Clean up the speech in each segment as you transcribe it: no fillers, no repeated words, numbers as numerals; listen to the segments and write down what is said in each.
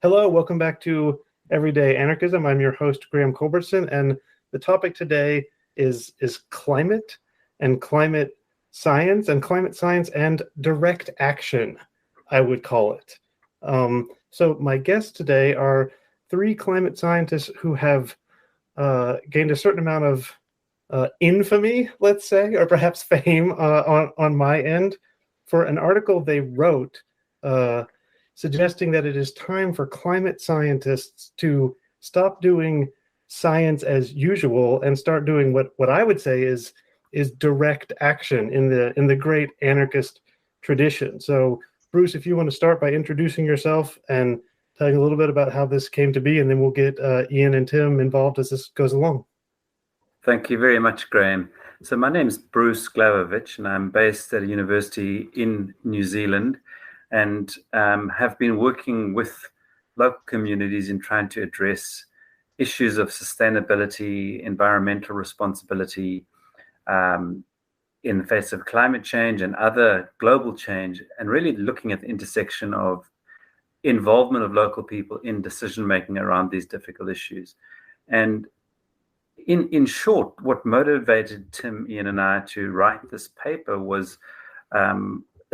Hello, welcome back to Everyday Anarchism. I'm your host, Graham Culbertson, and the topic today is climate and climate science and direct action, I would call it. So my guests today are three climate scientists who have gained a certain amount of infamy, let's say, or perhaps fame on my end for an article they wrote suggesting that it is time for climate scientists to stop doing science as usual and start doing what I would say is direct action in the great anarchist tradition. So, Bruce, if you want to start by introducing yourself and telling a little bit about how this came to be, and then we'll get Ian and Tim involved as this goes along. Thank you very much, Graham. So my name is Bruce Glavovich, and I'm based at a university in New Zealand, and have been working with local communities in trying to address issues of sustainability, environmental responsibility, in the face of climate change and other global change, and really looking at the intersection of involvement of local people in decision-making around these difficult issues. And in short, what motivated Tim, Ian, and I to write this paper was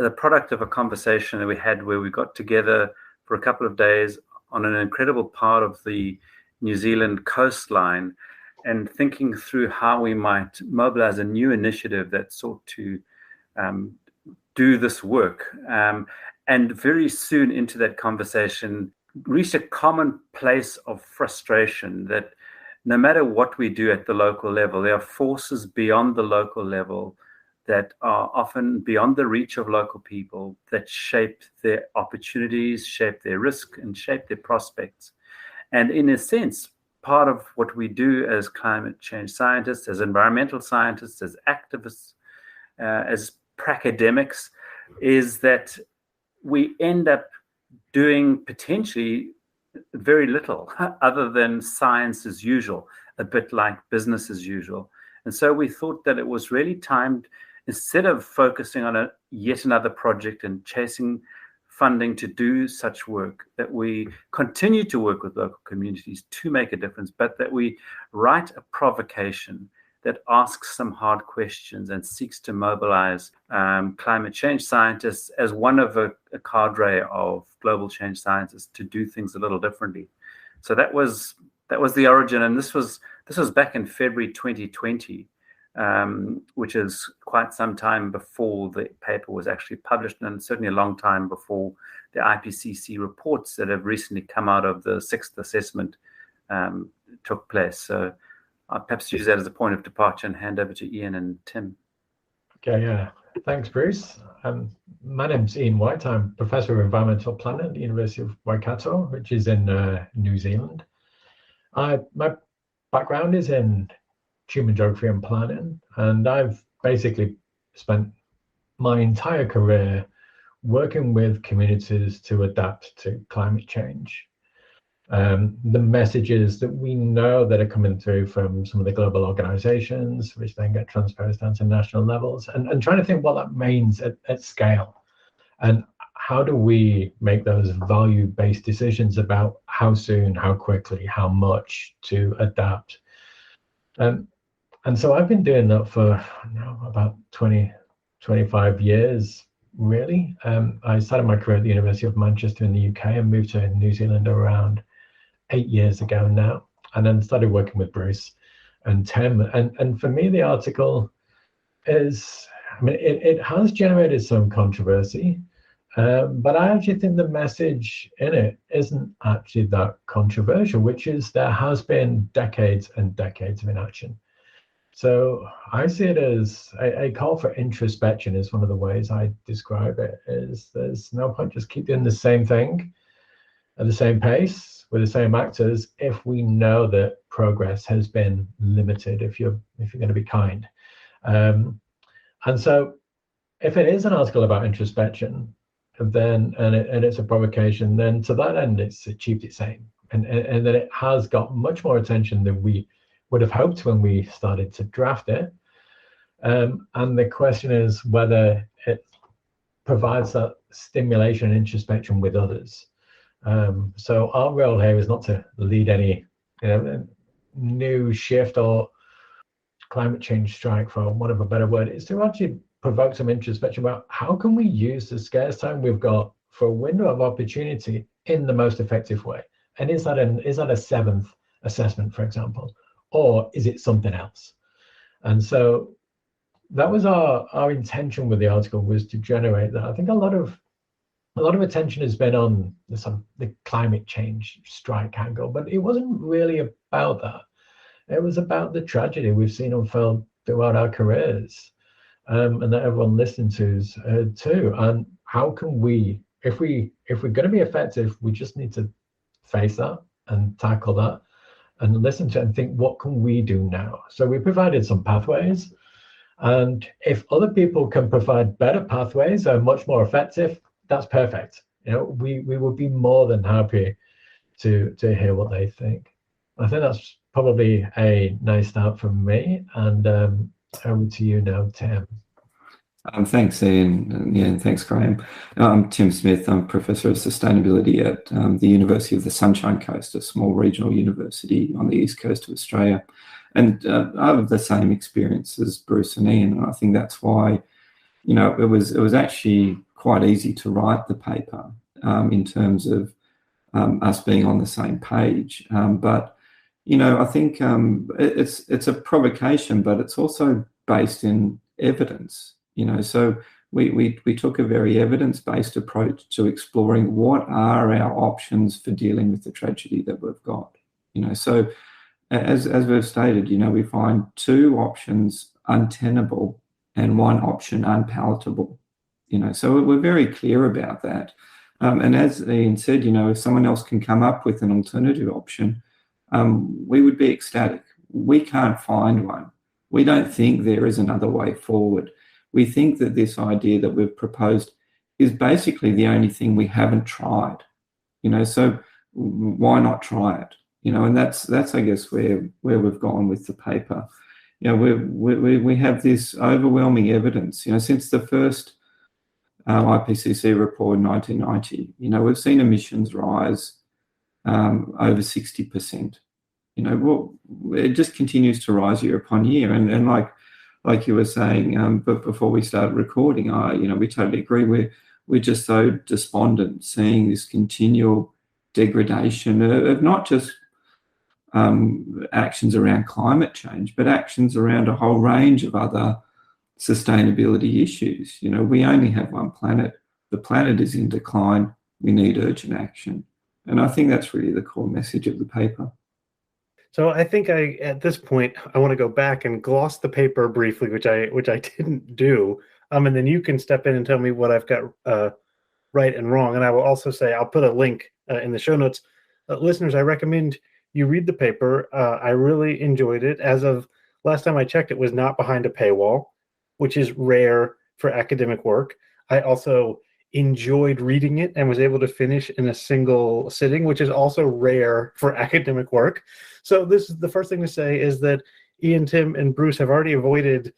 the product of a conversation that we had where we got together for a couple of days on an incredible part of the New Zealand coastline and thinking through how we might mobilize a new initiative that sought to do this work. And very soon into that conversation, reached a common place of frustration that no matter what we do at the local level, there are forces beyond the local level that are often beyond the reach of local people that shape their opportunities, shape their risk, and shape their prospects. And in a sense, part of what we do as climate change scientists, as environmental scientists, as activists, as pracademics, is that we end up doing potentially very little other than science as usual, a bit like business as usual. And so we thought that it was really time, instead of focusing on yet another project and chasing funding to do such work, that we continue to work with local communities to make a difference, but that we write a provocation that asks some hard questions and seeks to mobilize climate change scientists as one of a cadre of global change scientists to do things a little differently. So that was the origin, and this was back in February 2020, which is quite some time before the paper was actually published, and certainly a long time before the IPCC reports that have recently come out of the sixth assessment took place. So I'll perhaps use that as a point of departure and hand over to Ian and Tim. Okay, yeah. Thanks, Bruce. My name's Ian White. I'm Professor of Environmental Planning at the University of Waikato, which is in New Zealand. My background is in human geography and planning, and I've basically spent my entire career working with communities to adapt to climate change. The messages that we know that are coming through from some of the global organizations, which then get transposed down to national levels, and trying to think what that means at scale. And how do we make those value-based decisions about how soon, how quickly, how much to adapt? And so I've been doing that for about 25 years, really. I started my career at the University of Manchester in the UK and moved to New Zealand around 8 years ago now, and then started working with Bruce and Tim. And for me, the article is, it has generated some controversy, but I actually think the message in it isn't actually that controversial, which is there has been decades and decades of inaction. So I see it as a call for introspection is one of the ways I describe it, is there's no point just keep doing the same thing at the same pace with the same actors if we know that progress has been limited, if you're going to be kind. And so if it is an article about introspection, then and it's a provocation, then to that end it's achieved its aim, and that it has got much more attention than we would have hoped when we started to draft it. And the question is whether it provides that stimulation and introspection with others. So our role here is not to lead any new shift or climate change strike, for want of a better word. It's to actually provoke some introspection about how can we use the scarce time we've got for a window of opportunity in the most effective way. And is that a seventh assessment, for example, or is it something else? And so that was our intention with the article, was to generate that. I think a lot of attention has been on the climate change strike angle, but it wasn't really about that. It was about the tragedy we've seen unfold throughout our careers, and that everyone listening to too. And how can we, if we're going to be effective, we just need to face that and tackle that and listen to it and think, what can we do now? So we provided some pathways, and if other people can provide better pathways and much more effective, that's perfect. We would be more than happy to hear what they think. I think that's probably a nice start from me, and over to you now, Tim. Thanks, Ian. And thanks, Graham. I'm Tim Smith. I'm Professor of Sustainability at the University of the Sunshine Coast, a small regional university on the east coast of Australia. And I have the same experience as Bruce and Ian, and I think that's why, it was actually quite easy to write the paper in terms of us being on the same page. But I think it's a provocation, but it's also based in evidence. So we took a very evidence-based approach to exploring what are our options for dealing with the tragedy that we've got. So as we've stated, we find two options untenable and one option unpalatable. So we're very clear about that. And as Ian said, if someone else can come up with an alternative option, we would be ecstatic. We can't find one. We don't think there is another way forward. We think that this idea that we've proposed is basically the only thing we haven't tried. So why not try it? And that's I guess where we've gone with the paper. We have this overwhelming evidence. Since the first IPCC report in 1990, we've seen emissions rise over 60%. It just continues to rise year upon year. And like you were saying, but before we started recording, we totally agree. We're just so despondent seeing this continual degradation of not just actions around climate change, but actions around a whole range of other sustainability issues. We only have one planet. The planet is in decline. We need urgent action. And I think that's really the core message of the paper. So I think at this point, I want to go back and gloss the paper briefly, which I didn't do. And then you can step in and tell me what I've got right and wrong. And I will also say, I'll put a link in the show notes. Listeners, I recommend you read the paper. I really enjoyed it. As of last time I checked, it was not behind a paywall, which is rare for academic work. I also enjoyed reading it and was able to finish in a single sitting, which is also rare for academic work. So this is the first thing to say, is that Ian, Tim, and Bruce have already avoided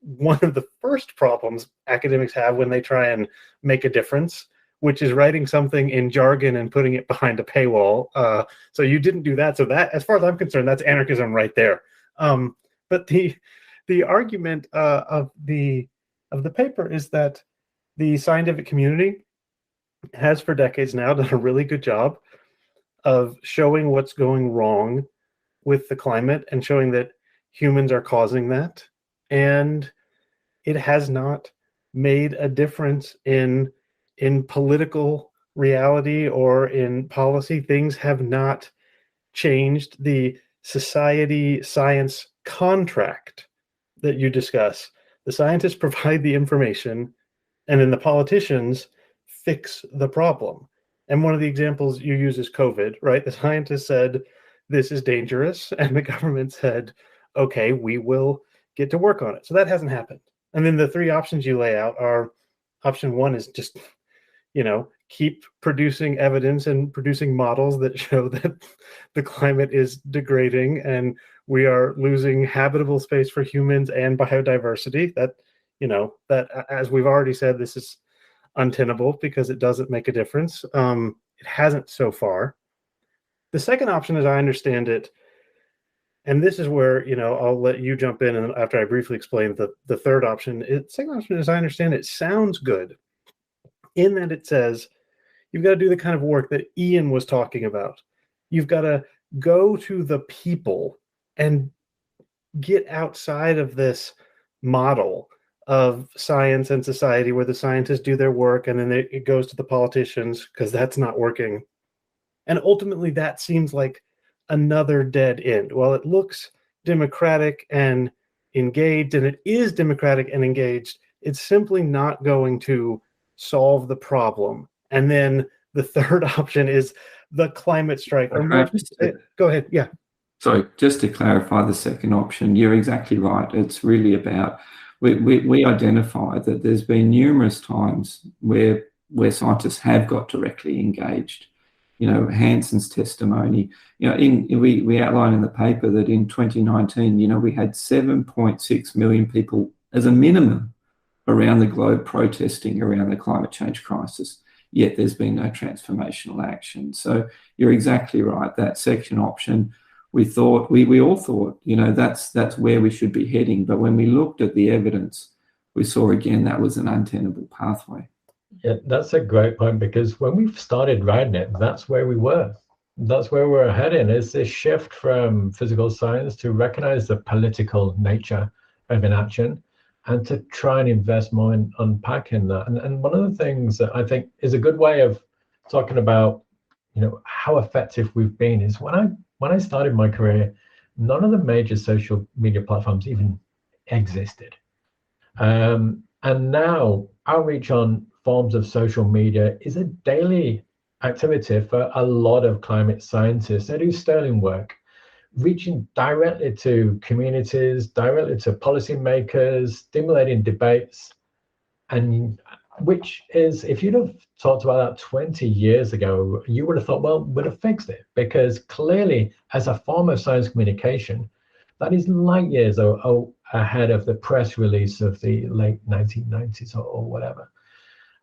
one of the first problems academics have when they try and make a difference, which is writing something in jargon and putting it behind a paywall. So you didn't do that. So that, as far as I'm concerned, that's anarchism right there. But the argument of the paper is that the scientific community has for decades now done a really good job of showing what's going wrong with the climate and showing that humans are causing that. And it has not made a difference in political reality or in policy. Things have not changed. The society-science contract that you discuss, the scientists provide the information, and then the politicians fix the problem. And one of the examples you use is COVID, right? The scientists said, this is dangerous. And the government said, okay, we will get to work on it. So that hasn't happened. And then the three options you lay out are, option one is just, keep producing evidence and producing models that show that the climate is degrading and we are losing habitable space for humans and biodiversity. That, that, as we've already said, this is untenable because it doesn't make a difference. it hasn't so far. The second option, as I understand it, and this is where, I'll let you jump in and after I briefly explain the third option. Second option, as I understand it, sounds good in that it says you've got to do the kind of work that Ian was talking about. You've got to go to the people and get outside of this model of science and society where the scientists do their work and then it goes to the politicians because that's not working. And ultimately, that seems like another dead end. While it looks democratic and engaged, and it is democratic and engaged, it's simply not going to solve the problem. And then the third option is the climate strike. Go ahead. Yeah. So just to clarify the second option, you're exactly right. It's really about, we identify that there's been numerous times where scientists have got directly engaged. Hanson's testimony, we outline in the paper that in 2019, we had 7.6 million people as a minimum around the globe protesting around the climate change crisis, yet there's been no transformational action. So you're exactly right. That second option, we all thought, that's where we should be heading. But when we looked at the evidence, we saw again that was an untenable pathway. Yeah, that's a great point, because when we started writing it, that's where we were. That's where we're heading. It's this shift from physical science to recognize the political nature of inaction and to try and invest more in unpacking that. And one of the things that I think is a good way of talking about, how effective we've been is when I started my career, none of the major social media platforms even existed. And now outreach on forms of social media is a daily activity for a lot of climate scientists. They do sterling work, reaching directly to communities, directly to policymakers, stimulating debates, and which is, if you'd have talked about that 20 years ago, you would have thought, well, we'd have fixed it, because clearly, as a form of science communication, that is light years ahead of the press release of the late 1990s or whatever.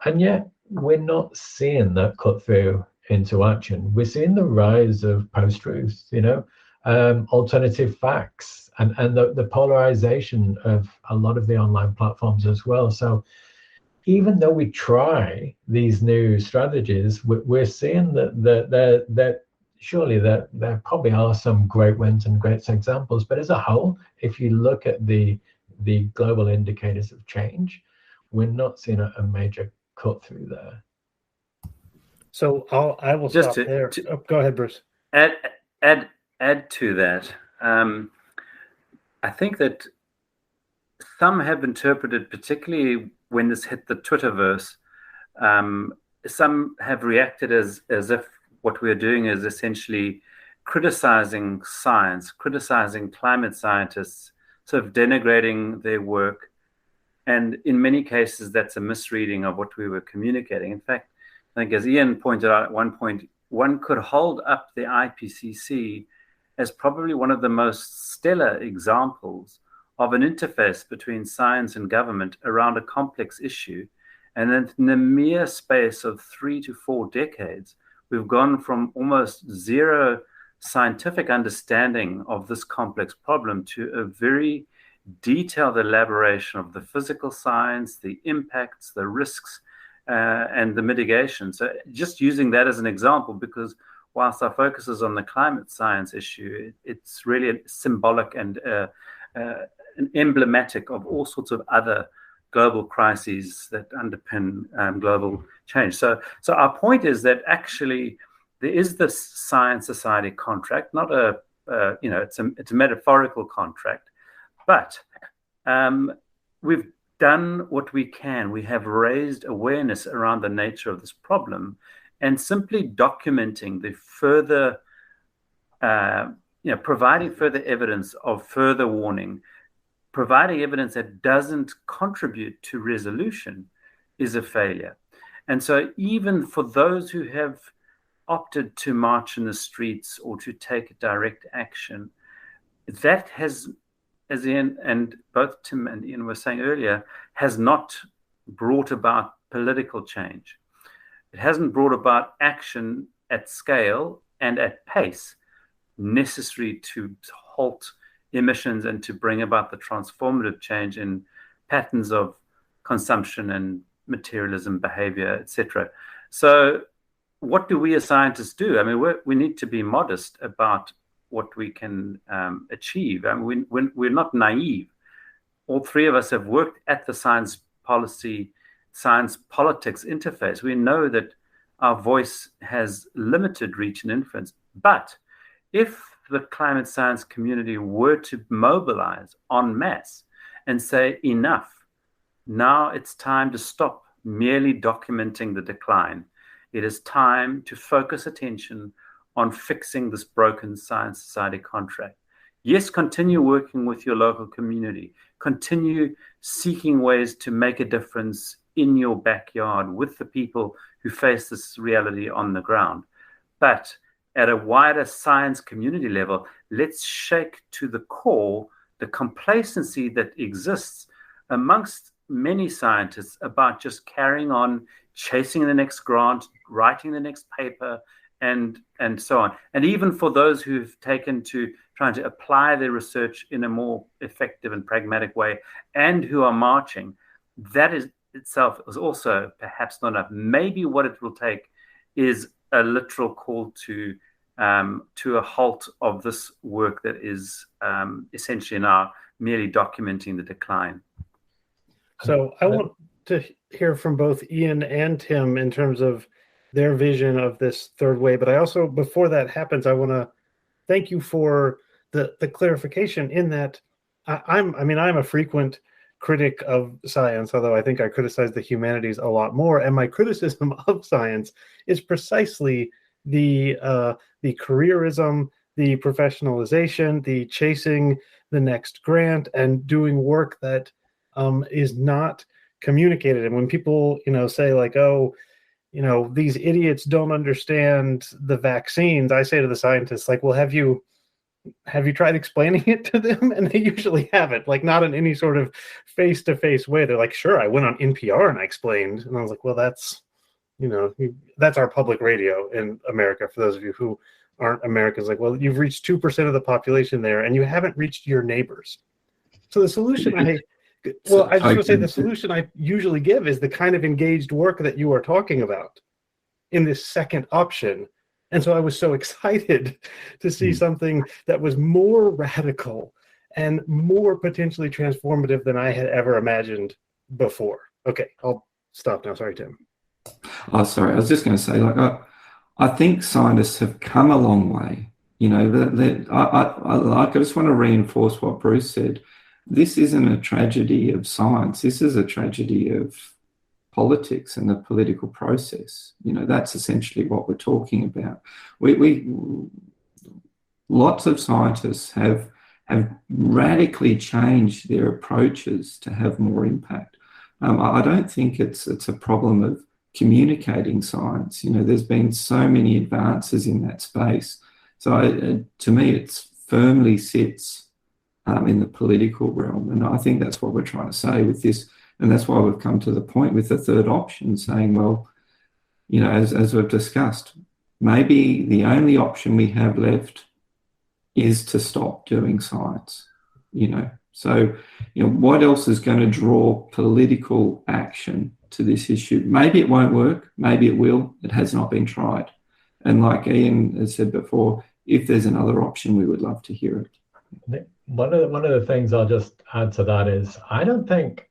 And yet, we're not seeing that cut through into action. We're seeing the rise of post-truth, alternative facts, and the polarization of a lot of the online platforms as well. So even though we try these new strategies, we're seeing that surely there probably are some great wins and great examples. But as a whole, if you look at the global indicators of change, we're not seeing a major cut through there. So I will just stop there. Go ahead, Bruce. Add to that. I think that some have interpreted, particularly when this hit the Twitterverse, some have reacted as if what we're doing is essentially criticizing science, criticizing climate scientists, sort of denigrating their work. And in many cases, that's a misreading of what we were communicating. In fact, I think as Ian pointed out at one point, one could hold up the IPCC as probably one of the most stellar examples of an interface between science and government around a complex issue. And then in the mere space of 3 to 4 decades, we've gone from almost zero scientific understanding of this complex problem to a very detailed elaboration of the physical science, the impacts, the risks, and the mitigation. So just using that as an example, because whilst our focus is on the climate science issue, it's really symbolic and emblematic of all sorts of other global crises that underpin global change. So our point is that actually there is this science-society contract, not it's a metaphorical contract, but we've done what we can. We have raised awareness around the nature of this problem, and simply documenting the further, providing further evidence of further warning, providing evidence that doesn't contribute to resolution is a failure. And so even for those who have opted to march in the streets or to take direct action, that has, as Ian and both Tim and Ian were saying earlier, has not brought about political change. It hasn't brought about action at scale and at pace necessary to halt emissions and to bring about the transformative change in patterns of consumption and materialism behavior, etc. So what do we as scientists do? I mean, we need to be modest about what we can achieve. I mean, we're not naive. All three of us have worked at the science policy, science politics interface. We know that our voice has limited reach and influence. But if the climate science community were to mobilize en masse and say, enough, now it's time to stop merely documenting the decline. It is time to focus attention on fixing this broken science society contract. Yes, continue working with your local community. Continue seeking ways to make a difference in your backyard with the people who face this reality on the ground. But at a wider science community level, let's shake to the core the complacency that exists amongst many scientists about just carrying on, chasing the next grant, writing the next paper, and so on. And even for those who've taken to trying to apply their research in a more effective and pragmatic way and who are marching, that is itself is also perhaps not enough. Maybe what it will take is a literal call to a halt of this work that is essentially now merely documenting the decline. So I want to hear from both Ian and Tim in terms of their vision of this third way. But I also, before that happens, I want to thank you for the clarification in that I'm a frequent critic of science, although I think I criticize the humanities a lot more. And my criticism of science is precisely the careerism, the professionalization, the chasing the next grant, and doing work that is not communicated. And when people, say like, oh, these idiots don't understand the vaccines, I say to the scientists, like, well, have you tried explaining it to them? And they usually haven't, like, not in any sort of face-to-face way. They're like, sure, I went on NPR and I explained. And I was like, well, that's our public radio in America. For those of you who aren't Americans, like, well, you've reached 2% of the population there and you haven't reached your neighbors. So the solution I just want to say the solution I usually give is the kind of engaged work that you are talking about in this second option. And so I was so excited to see something that was more radical and more potentially transformative than I had ever imagined before. Okay, I'll stop now. Sorry, Tim. Oh, sorry. I was just going to say, I think scientists have come a long way. I just want to reinforce what Bruce said. This isn't a tragedy of science. This is a tragedy of politics and the political process. That's essentially what we're talking about. We lots of scientists have radically changed their approaches to have more impact. I don't think it's a problem of communicating science. There's been so many advances in that space. So to me, it firmly sits in the political realm. And I think that's what we're trying to say with this. And that's why we've come to the point with the third option, saying, well, as we've discussed, maybe the only option we have left is to stop doing science. So what else is going to draw political action to this issue? Maybe it won't work. Maybe it will. It has not been tried. And like Ian has said before, if there's another option, we would love to hear it. One of the things I'll just add to that is I don't think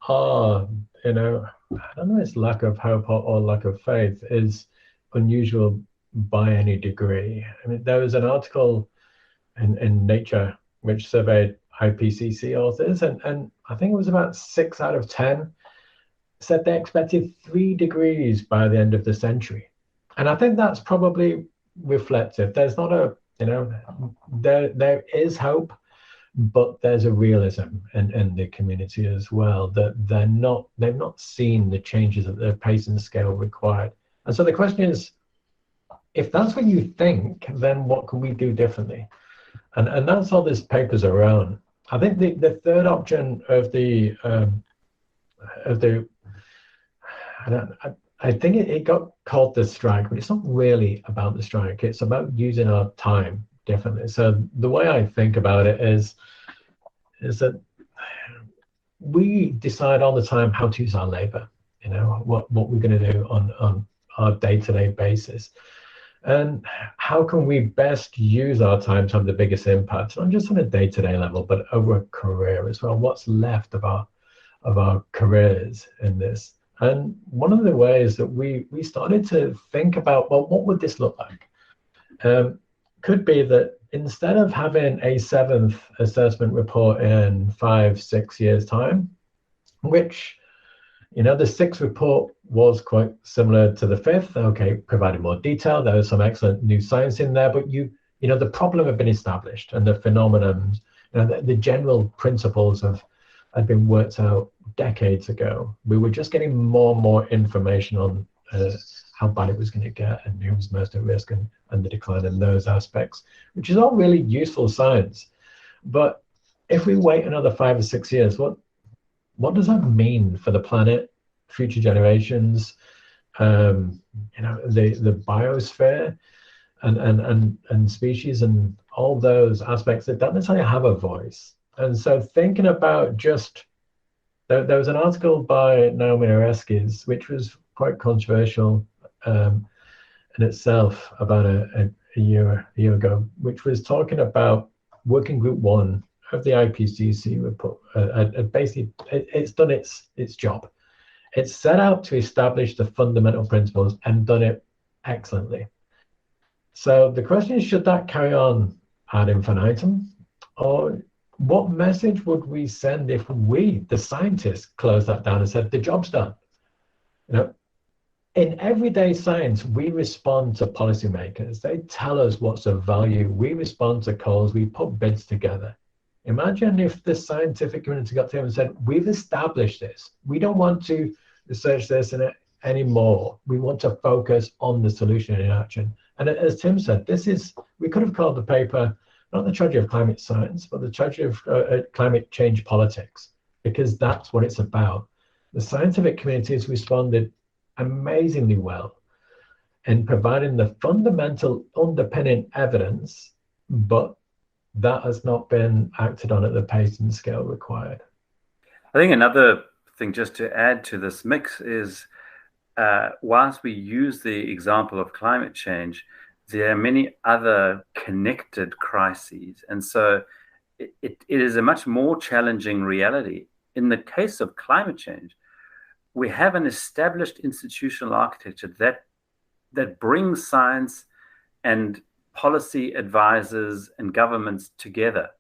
it's lack of hope or lack of faith is unusual by any degree. I mean, there was an article in Nature which surveyed IPCC authors, and I think it was about 6 out of 10 said they expected 3 degrees by the end of the century. And I think that's probably reflective. There's not there is hope, but there's a realism in the community as well that they've not seen the changes at the pace and scale required. And so the question is, if that's what you think, then what can we do differently? And that's all this paper's around. I think the third option of the I I think it got called the strike, but it's not really about the strike. It's about using our time differently. So the way I think about it is that we decide all the time how to use our labor, what we're going to do on our day-to-day basis. And how can we best use our time to have the biggest impact, not just on a day-to-day level, but over a career as well? What's left of our careers in this? And one of the ways that we started to think about, well, what would this look like? Could be that instead of having a 7th assessment report in 5-6 years' time, which, the 6th report was quite similar to the 5th, okay, provided more detail. There was some excellent new science in there, but the problem had been established, and the phenomenon, the general principles had been worked out decades ago. We were just getting more and more information on how bad it was going to get and who was most at risk and the decline in those aspects, which is all really useful science. But if we wait another 5 or 6 years, what does that mean for the planet, future generations, the biosphere and species and all those aspects that don't necessarily have a voice? And so thinking about there was an article by Naomi Oreskes, which was quite controversial in itself about a year ago, which was talking about Working Group 1 of the IPCC report. Basically, it's done its job. It's set out to establish the fundamental principles and done it excellently. So the question is, should that carry on ad infinitum? Or what message would we send if we, the scientists, closed that down and said, the job's done? In everyday science, we respond to policymakers. They tell us what's of value. We respond to calls. We put bids together. Imagine if the scientific community got together and said, we've established this. We don't want to research this anymore. We want to focus on the solution in action. And as Tim said, we could have called the paper not the tragedy of climate science, but the tragedy of climate change politics, because that's what it's about. The scientific community has responded amazingly well in providing the fundamental underpinning evidence, but that has not been acted on at the pace and scale required. I think another thing just to add to this mix is, whilst we use the example of climate change, there are many other connected crises. And so it is a much more challenging reality. In the case of climate change, we have an established institutional architecture that brings science and policy advisors and governments together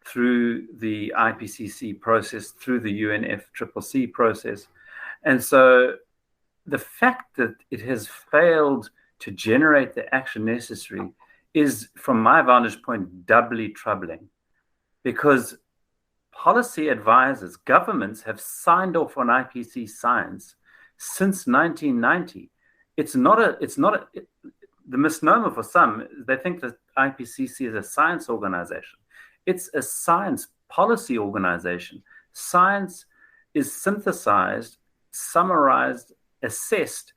through the IPCC process, through the UNFCCC process. And so the fact that it has failed to generate the action necessary is, from my vantage point, doubly troubling, because policy advisors, governments have signed off on IPCC science since 1990. The misnomer for some, they think that IPCC is a science organization. It's a science policy organization. Science is synthesized, summarized, assessed,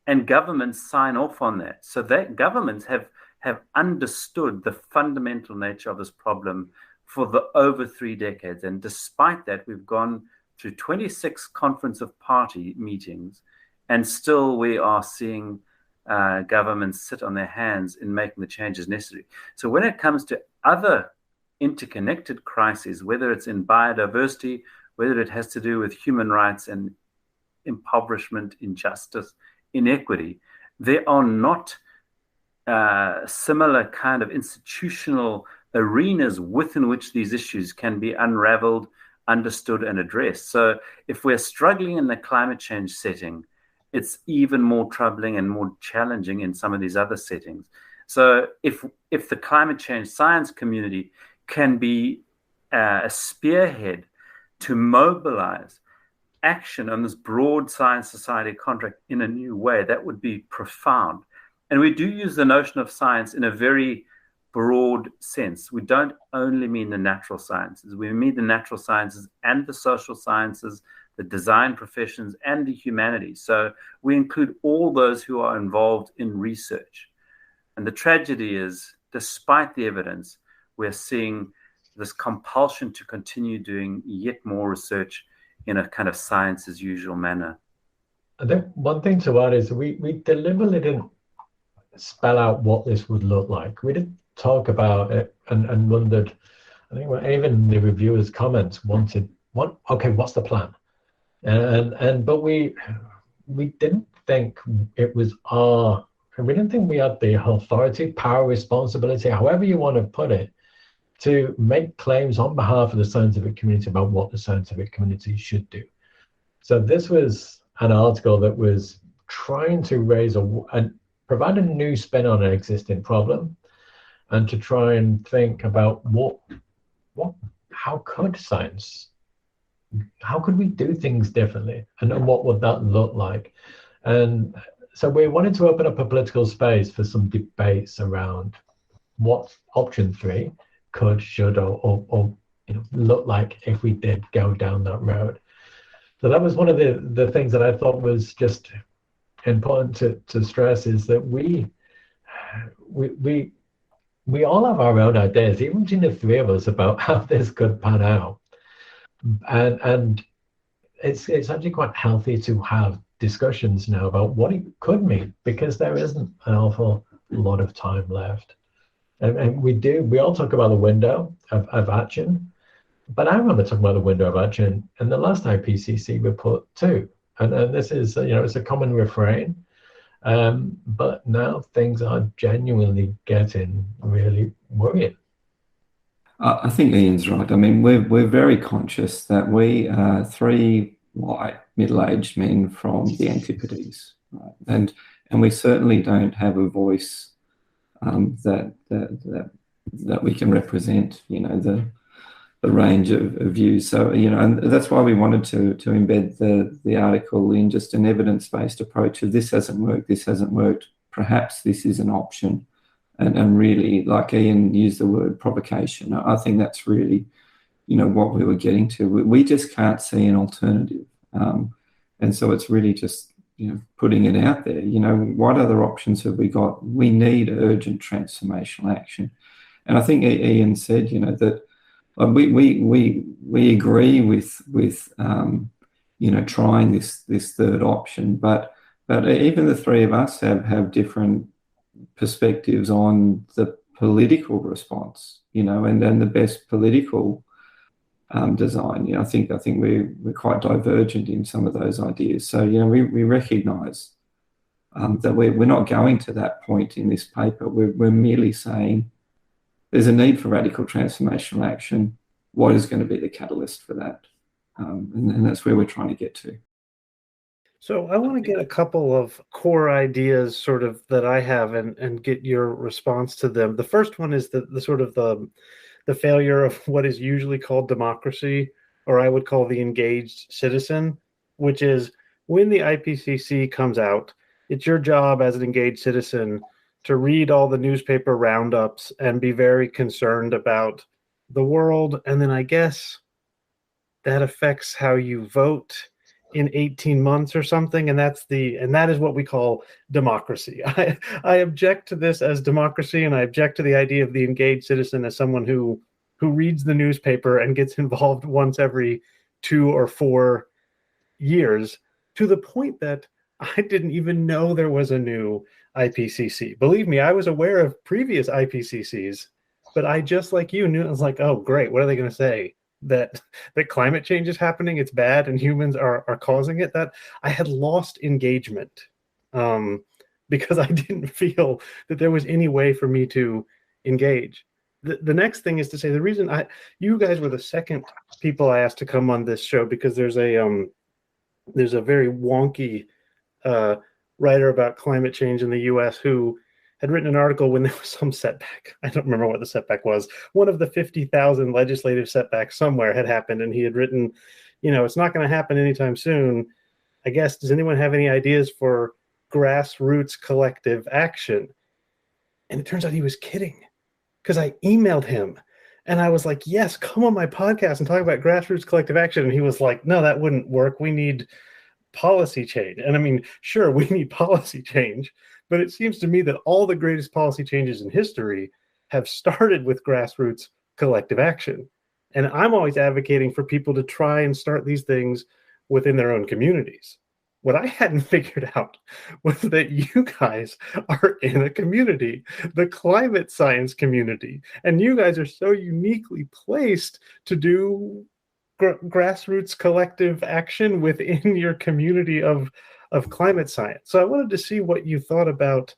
and governments sign off on that. So that governments have understood the fundamental nature of this problem for the over 3 decades. And despite that, we've gone through 26 Conference of Party meetings, and still we are seeing governments sit on their hands in making the changes necessary. So when it comes to other interconnected crises, whether it's in biodiversity, whether it has to do with human rights and impoverishment, injustice, inequity, there are not similar kind of institutional arenas within which these issues can be unraveled, understood, and addressed. So if we're struggling in the climate change setting, it's even more troubling and more challenging in some of these other settings. So if the climate change science community can be a spearhead to mobilize action on this broad science society contract in a new way, that would be profound. And we do use the notion of science in a very broad sense. We don't only mean the natural sciences. We mean the natural sciences and the social sciences, the design professions, and the humanities. So we include all those who are involved in research. And the tragedy is, despite the evidence, we're seeing this compulsion to continue doing yet more research in a kind of science as usual manner. I think one thing to add is we deliberately didn't spell out what this would look like. We didn't talk about it and wondered, I think even the reviewers' comments wanted, what's the plan? But we didn't think it was we didn't think we had the authority, power, responsibility, however you want to put it, to make claims on behalf of the scientific community about what the scientific community should do. So this was an article that was trying to raise and provide a new spin on an existing problem, and to try and think about how could we do things differently, and what would that look like? And so we wanted to open up a political space for some debates around what option 3 could, should, or look like if we did go down that road. So that was one of the things that I thought was just important to stress, is that we all have our own ideas, even between the 3 of us, about how this could pan out. And it's actually quite healthy to have discussions now about what it could mean, because there isn't an awful lot of time left. And we all talk about the window of action, but I remember talking about the window of action in the last IPCC report too. And this is, it's a common refrain, but now things are genuinely getting really worrying. I think Ian's right. I mean, we're very conscious that we are 3 white middle-aged men from the Antipodes, right? And we certainly don't have a voice that we can represent, the range of views. So, and that's why we wanted to embed the article in just an evidence-based approach of this hasn't worked, perhaps this is an option. And really, like Ian used the word provocation, I think that's really, what we were getting to. We just can't see an alternative. And so it's really just, putting it out there. What other options have we got? We need urgent transformational action. And I think Ian said, that we agree with trying this third option, but even the 3 of us have different perspectives on the political response, and the best political design. I think we're quite divergent in some of those ideas. So we recognise that we're not going to that point in this paper. We're merely saying there's a need for radical transformational action. What is going to be the catalyst for that? And that's where we're trying to get to. So I want to get a couple of core ideas sort of that I have and get your response to them. The first one is the sort of the failure of what is usually called democracy, or I would call the engaged citizen, which is when the IPCC comes out, it's your job as an engaged citizen to read all the newspaper roundups and be very concerned about the world. And then I guess that affects how you vote in 18 months or something. And that is what we call democracy. I object to this as democracy, and I object to the idea of the engaged citizen as someone who reads the newspaper and gets involved once every 2 or 4 years, to the point that I didn't even know there was a new IPCC. Believe me, I was aware of previous IPCCs, but I, just like you, knew. I was like, oh, great. What are they going to say? That climate change is happening, it's bad, and humans are causing it. That I had lost engagement because I didn't feel that there was any way for me to engage. The next thing is to say the reason you guys were the second people I asked to come on this show, because there's a very wonky writer about climate change in the U.S. who had written an article when there was some setback. I don't remember what the setback was. One of the 50,000 legislative setbacks somewhere had happened, and he had written, it's not going to happen anytime soon. I guess, does anyone have any ideas for grassroots collective action? And it turns out he was kidding, because I emailed him And I was like, yes, come on my podcast and talk about grassroots collective action. And he was like, no, that wouldn't work. We need policy change. And I mean, sure, we need policy change, but it seems to me that all the greatest policy changes in history have started with grassroots collective action. And I'm always advocating for people to try and start these things within their own communities. What I hadn't figured out was that you guys are in a community, the climate science community, and you guys are so uniquely placed to do grassroots collective action within your community of climate science. So I wanted to see what you thought about,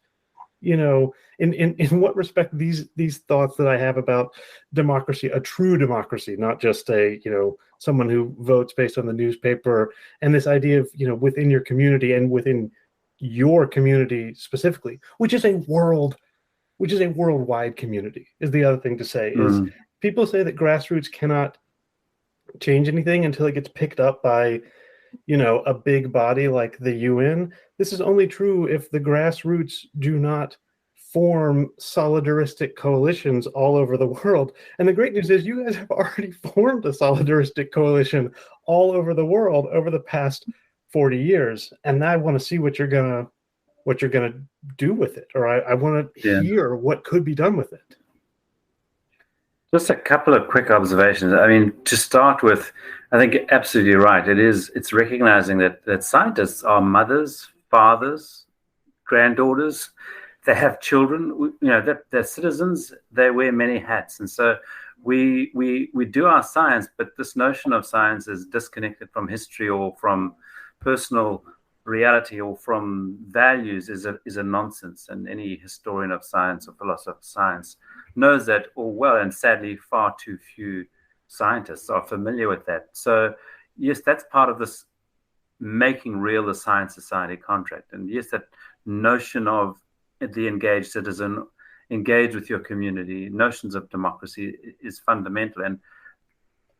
you know, in what respect these thoughts that I have about democracy, a true democracy, not just a, you know, someone who votes based on the newspaper, and this idea of, you know, within your community and within your community specifically, which is a worldwide community, is the other thing to say. Is people say that grassroots cannot change anything until it gets picked up by, you know, a big body like the UN. This is only true if the grassroots do not form solidaristic coalitions all over the world. And the great news is you guys have already formed a solidaristic coalition all over the world over the past 40 years. And I want to see what you're gonna do with it, or I want to hear what could be done with it. Just a couple of quick observations. I mean, to start with, I think you're absolutely right. It's recognizing that scientists are mothers, fathers, granddaughters. They have children, you know, they're citizens, they wear many hats. And so we do our science, but this notion of science is disconnected from history or from personal reality or from values is a nonsense. And any historian of science or philosopher of science knows that all well, and sadly far too few scientists are familiar with that. So yes, that's part of this making real the science society contract. And yes, that notion of the engaged citizen, engage with your community, notions of democracy is fundamental, and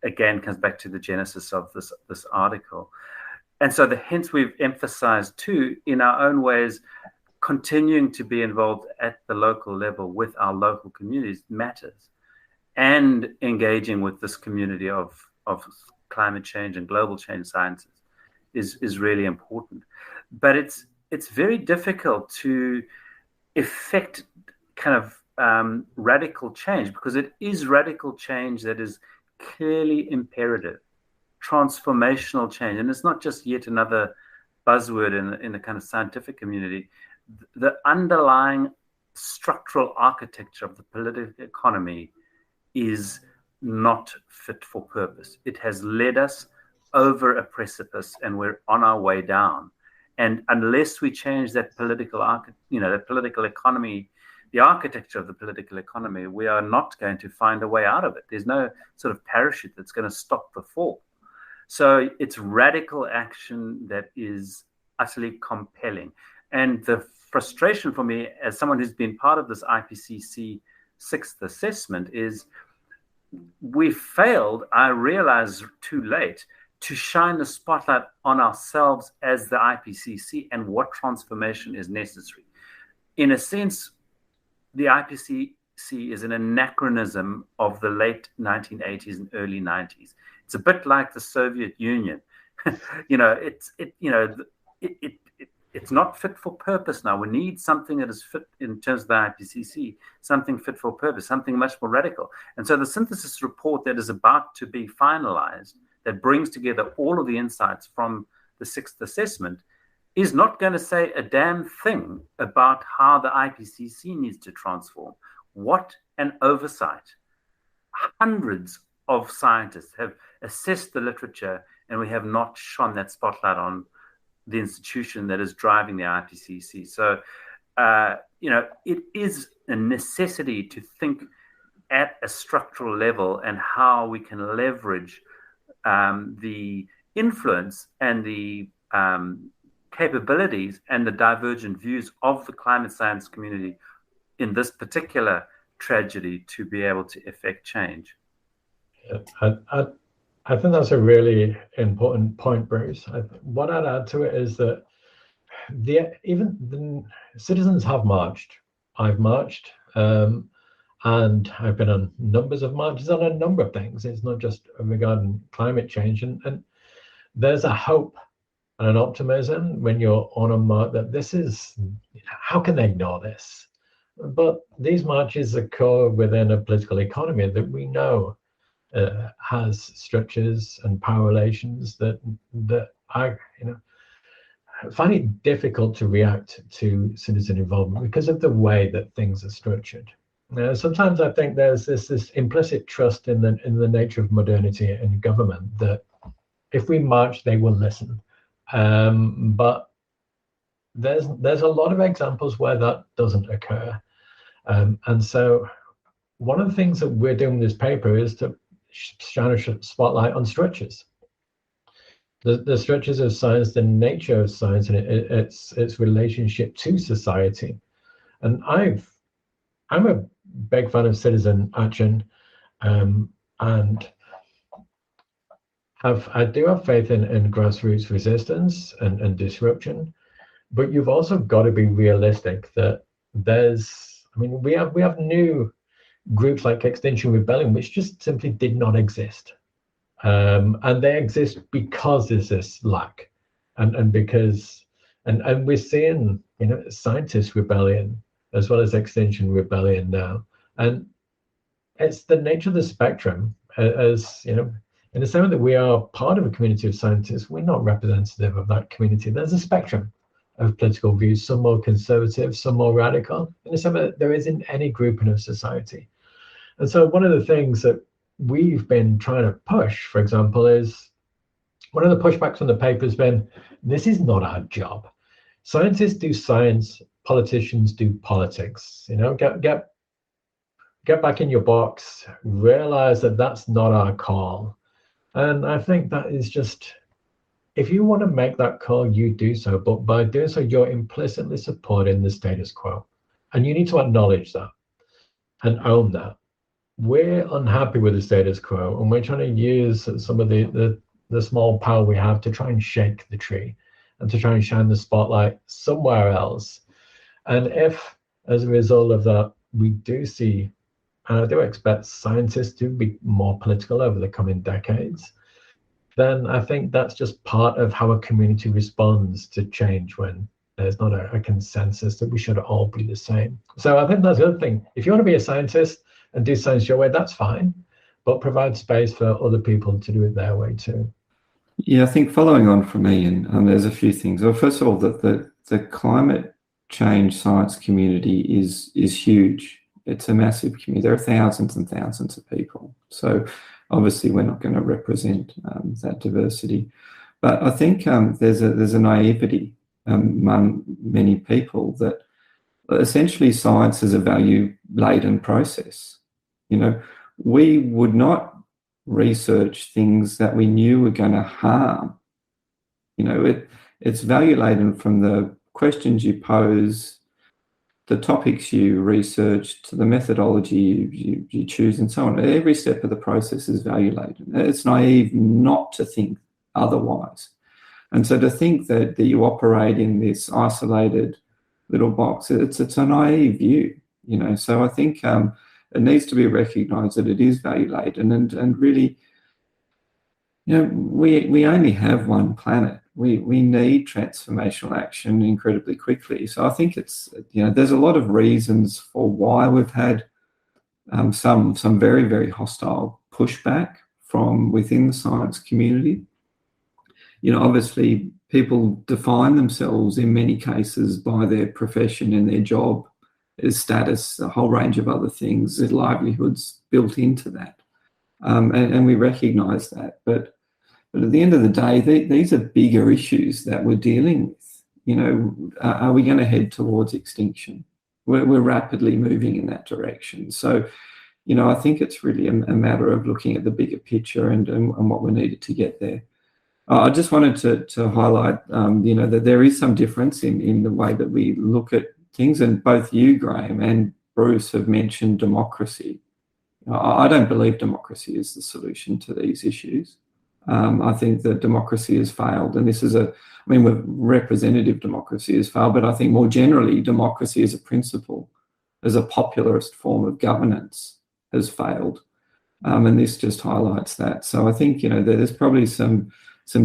again comes back to the genesis of this article. And so hence we've emphasized too, in our own ways, continuing to be involved at the local level with our local communities matters, and engaging with this community of climate change and global change sciences is really important. But it's very difficult to effect kind of radical change, because it is radical change that is clearly imperative, transformational change. And it's not just yet another buzzword in the kind of scientific community. The underlying structural architecture of the political economy is not fit for purpose. It has led us over a precipice, and we're on our way down. And unless we change that political economy, the architecture of the political economy, we are not going to find a way out of it. There's no sort of parachute that's going to stop the fall. So it's radical action that is utterly compelling. And the frustration for me, as someone who's been part of this IPCC 6th assessment, is we failed, I realize too late, to shine the spotlight on ourselves as the IPCC and what transformation is necessary. In a sense, the IPCC is an anachronism of the late 1980s and early 90s. It's a bit like the Soviet Union. It's not fit for purpose now. We need something that is fit in terms of the IPCC, something fit for purpose, something much more radical. And so the synthesis report that is about to be finalized, that brings together all of the insights from the 6th assessment, is not going to say a damn thing about how the IPCC needs to transform. What an oversight. Hundreds of scientists have assessed the literature, and we have not shone that spotlight on the institution that is driving the IPCC. So, it is a necessity to think at a structural level and how we can leverage the influence and the capabilities and the divergent views of the climate science community in this particular tragedy to be able to effect change. I think that's a really important point, Bruce. What I'd add to it is that even the citizens have marched. I've marched. And I've been on numbers of marches on a number of things. It's not just regarding climate change. And there's a hope and an optimism when you're on a march that this is, how can they ignore this? But these marches occur within a political economy that we know has structures and power relations that I find it difficult to react to citizen involvement because of the way that things are structured. Sometimes I think there's this implicit trust in the nature of modernity and government that if we march, they will listen. But there's a lot of examples where that doesn't occur. And so one of the things that we're doing in this paper is to shine a spotlight on structures. The structures of science, the nature of science, and its relationship to society. And I'm a big fan of citizen action, and I do have faith in grassroots resistance and disruption, but you've also got to be realistic that we have new groups like Extinction Rebellion, which just simply did not exist. And they exist because there's this lack, and because we're seeing scientist rebellion as well as Extinction Rebellion now, and it's the nature of the spectrum. As in the same way that we are part of a community of scientists, we're not representative of that community. There's a spectrum of political views, some more conservative, some more radical, in the same way that there is in any grouping of society. And so one of the things that we've been trying to push, for example, is one of the pushbacks on the paper has been, this is not our job. Scientists do science, politicians do politics. Get back in your box, realize that that's not our call. And I think that is just, if you want to make that call, you do so. But by doing so, you're implicitly supporting the status quo. And you need to acknowledge that and own that. We're unhappy with the status quo, and we're trying to use some of the small power we have to try and shake the tree and to try and shine the spotlight somewhere else. And if, as a result of that, we do see, and I do expect scientists to be more political over the coming decades, then I think that's just part of how a community responds to change when there's not a consensus that we should all be the same. So I think that's the other thing. If you want to be a scientist and do science your way, that's fine, but provide space for other people to do it their way too. Yeah, I think following on from Ian, there's a few things. Well, first of all, the climate change science community is huge. It's a massive community. There are thousands and thousands of people. So obviously we're not going to represent that diversity. But I think there's a naivety among many people that essentially science is a value-laden process. We would not research things that we knew were going to harm. It's value-laden from the questions you pose, the topics you research, to the methodology you choose, and so on. Every step of the process is value-laden. It's naive not to think otherwise. And so to think that you operate in this isolated little box, it's a naive view, So I think it needs to be recognised that it is value-laden, and really, we only have one planet. We need transformational action incredibly quickly. So I think it's, there's a lot of reasons for why we've had some very, very hostile pushback from within the science community. Obviously people define themselves in many cases by their profession and their job, their status, a whole range of other things, their livelihoods built into that. And we recognise that. But at the end of the day, these are bigger issues that we're dealing with. Are we going to head towards extinction? We're rapidly moving in that direction. So, I think it's really a matter of looking at the bigger picture and what we needed to get there. I just wanted to highlight, that there is some difference in the way that we look at things. And both you, Graham, and Bruce have mentioned democracy. I don't believe democracy is the solution to these issues. I think that democracy has failed, and this is representative democracy has failed, but I think more generally, democracy as a principle as a popularist form of governance has failed. And this just highlights that. So I think, there's probably some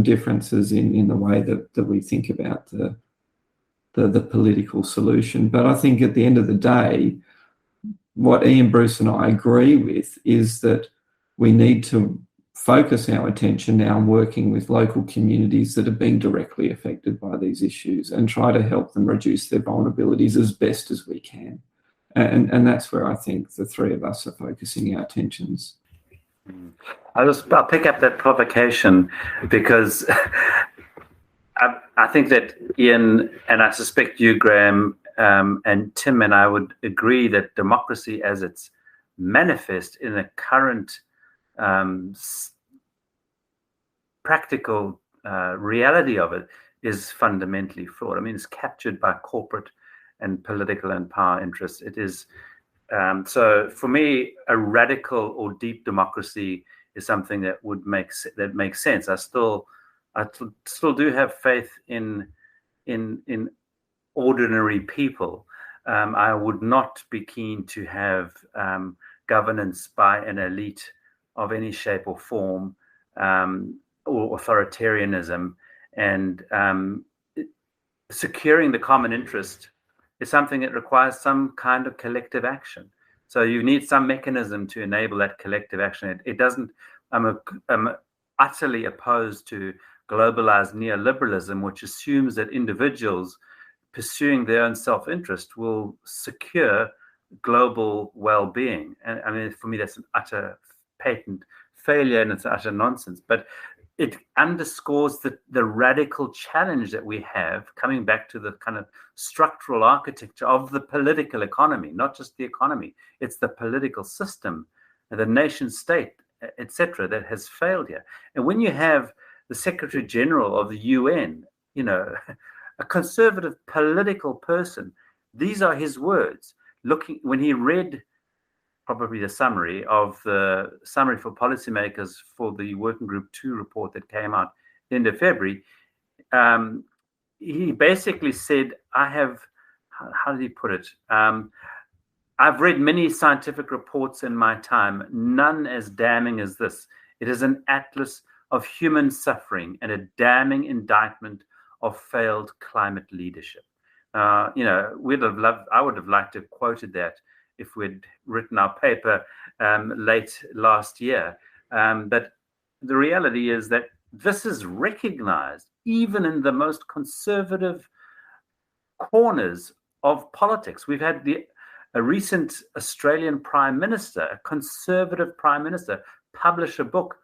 differences in the way that we think about the political solution. But I think at the end of the day, what Ian, Bruce and I agree with is that we need to focus our attention now on working with local communities that are being directly affected by these issues and try to help them reduce their vulnerabilities as best as we can. And that's where I think the three of us are focusing our attentions. I'll pick up that provocation because I think that Ian, and I suspect you, Graham, and Tim and I would agree that democracy as it's manifest in the current practical reality of it is fundamentally flawed. I mean, it's captured by corporate and political and power interests. It is so for me, a radical or deep democracy is something that would makes sense. I still do have faith in ordinary people. I would not be keen to have governance by an elite of any shape or form, or authoritarianism, and securing the common interest is something that requires some kind of collective action. So you need some mechanism to enable that collective action. It doesn't. I'm utterly opposed to globalized neoliberalism, which assumes that individuals pursuing their own self-interest will secure global well-being. And I mean, for me, that's an utter patent failure and it's utter nonsense. But it underscores the radical challenge that we have, coming back to the kind of structural architecture of the political economy, not just the economy. It's the political system, the nation state, etc., that has failed here. And when you have the Secretary General of the UN, a conservative political person, these are his words. When he read probably the summary for policymakers for the Working Group 2 report that came out end of February, he basically said, how did he put it? I've read many scientific reports in my time, none as damning as this. It is an atlas of human suffering and a damning indictment of failed climate leadership. I would have liked to have quoted that if we'd written our paper late last year. But the reality is that this is recognized even in the most conservative corners of politics. We've had a recent Australian Prime Minister, a conservative Prime Minister, publish a book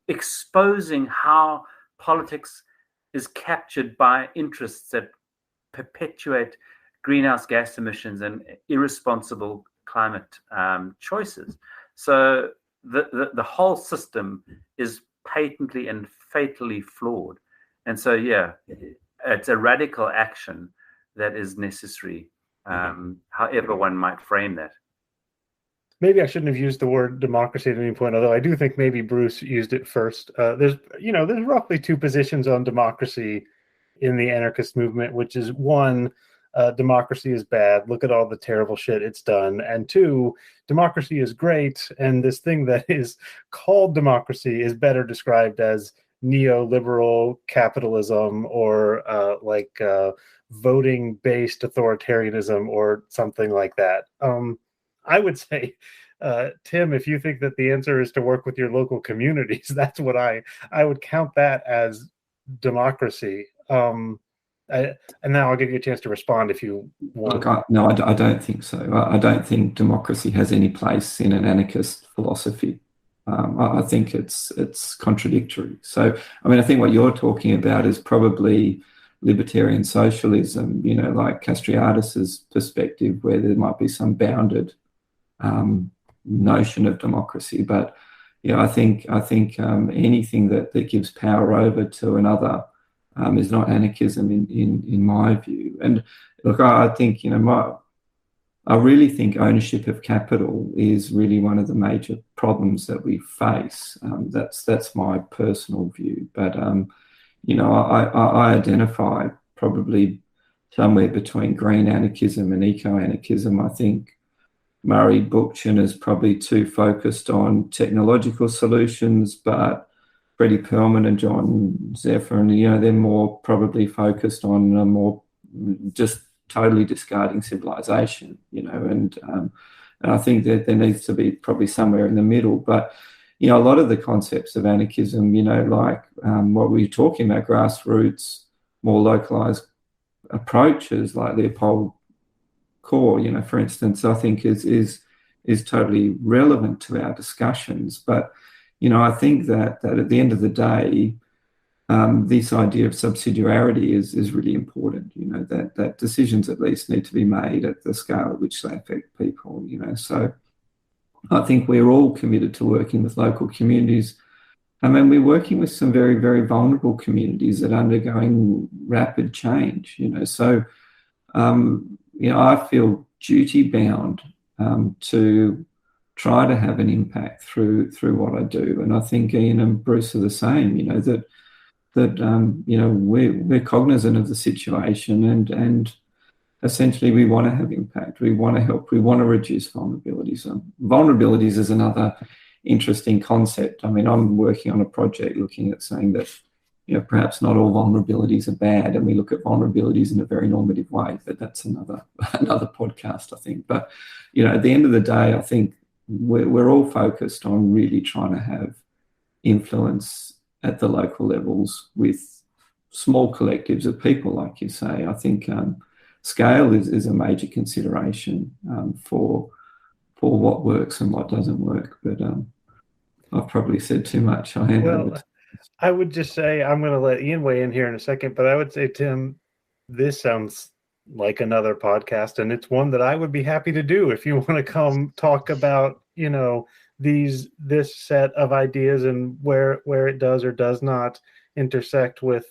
exposing how politics is captured by interests that perpetuate greenhouse gas emissions and irresponsible climate choices. So the whole system is patently and fatally flawed. And so, it's a radical action that is necessary, however one might frame that. Maybe I shouldn't have used the word democracy at any point, although I do think maybe Bruce used it first. There's roughly two positions on democracy in the anarchist movement, which is one, democracy is bad. Look at all the terrible shit it's done. And two, democracy is great. And this thing that is called democracy is better described as neoliberal capitalism or voting-based authoritarianism or something like that. I would say, Tim, if you think that the answer is to work with your local communities, that's what I would count that as democracy. And now I'll give you a chance to respond if you want. Look, I don't think so. I don't think democracy has any place in an anarchist philosophy. I think it's contradictory. So, I mean, I think what you're talking about is probably libertarian socialism, like Castriadis's perspective, where there might be some bounded notion of democracy. But I think anything that gives power over to another is not anarchism in my view. And look, I think I really think ownership of capital is really one of the major problems that we face. That's my personal view. But I identify probably somewhere between green anarchism and eco-anarchism. I think Murray Bookchin is probably too focused on technological solutions, but Freddie Perlman and John Zephyr, they're more probably focused on a more just totally discarding civilization, and I think that there needs to be probably somewhere in the middle. But, a lot of the concepts of anarchism, like what we're talking about, grassroots, more localized approaches like Leopold Kohr, for instance, I think is totally relevant to our discussions. But, I think that at the end of the day, this idea of subsidiarity is really important, that decisions at least need to be made at the scale at which they affect people, So I think we're all committed to working with local communities. I mean, we're working with some very, very vulnerable communities that are undergoing rapid change, So, I feel duty-bound to try to have an impact through what I do. And I think Ian and Bruce are the same, that we're cognizant of the situation and essentially we want to have impact. We want to help. We want to reduce vulnerabilities. Vulnerabilities is another interesting concept. I mean, I'm working on a project looking at saying that, perhaps not all vulnerabilities are bad, and we look at vulnerabilities in a very normative way, but that's another podcast, I think. But, at the end of the day, I think we're all focused on really trying to have influence at the local levels with small collectives of people, like you say. I think scale is a major consideration for what works and what doesn't work. But I've probably said too much. I would just say, I'm going to let Ian weigh in here in a second, but I would say, Tim, this sounds like another podcast, and it's one that I would be happy to do if you want to come talk about, this set of ideas and where it does or does not intersect with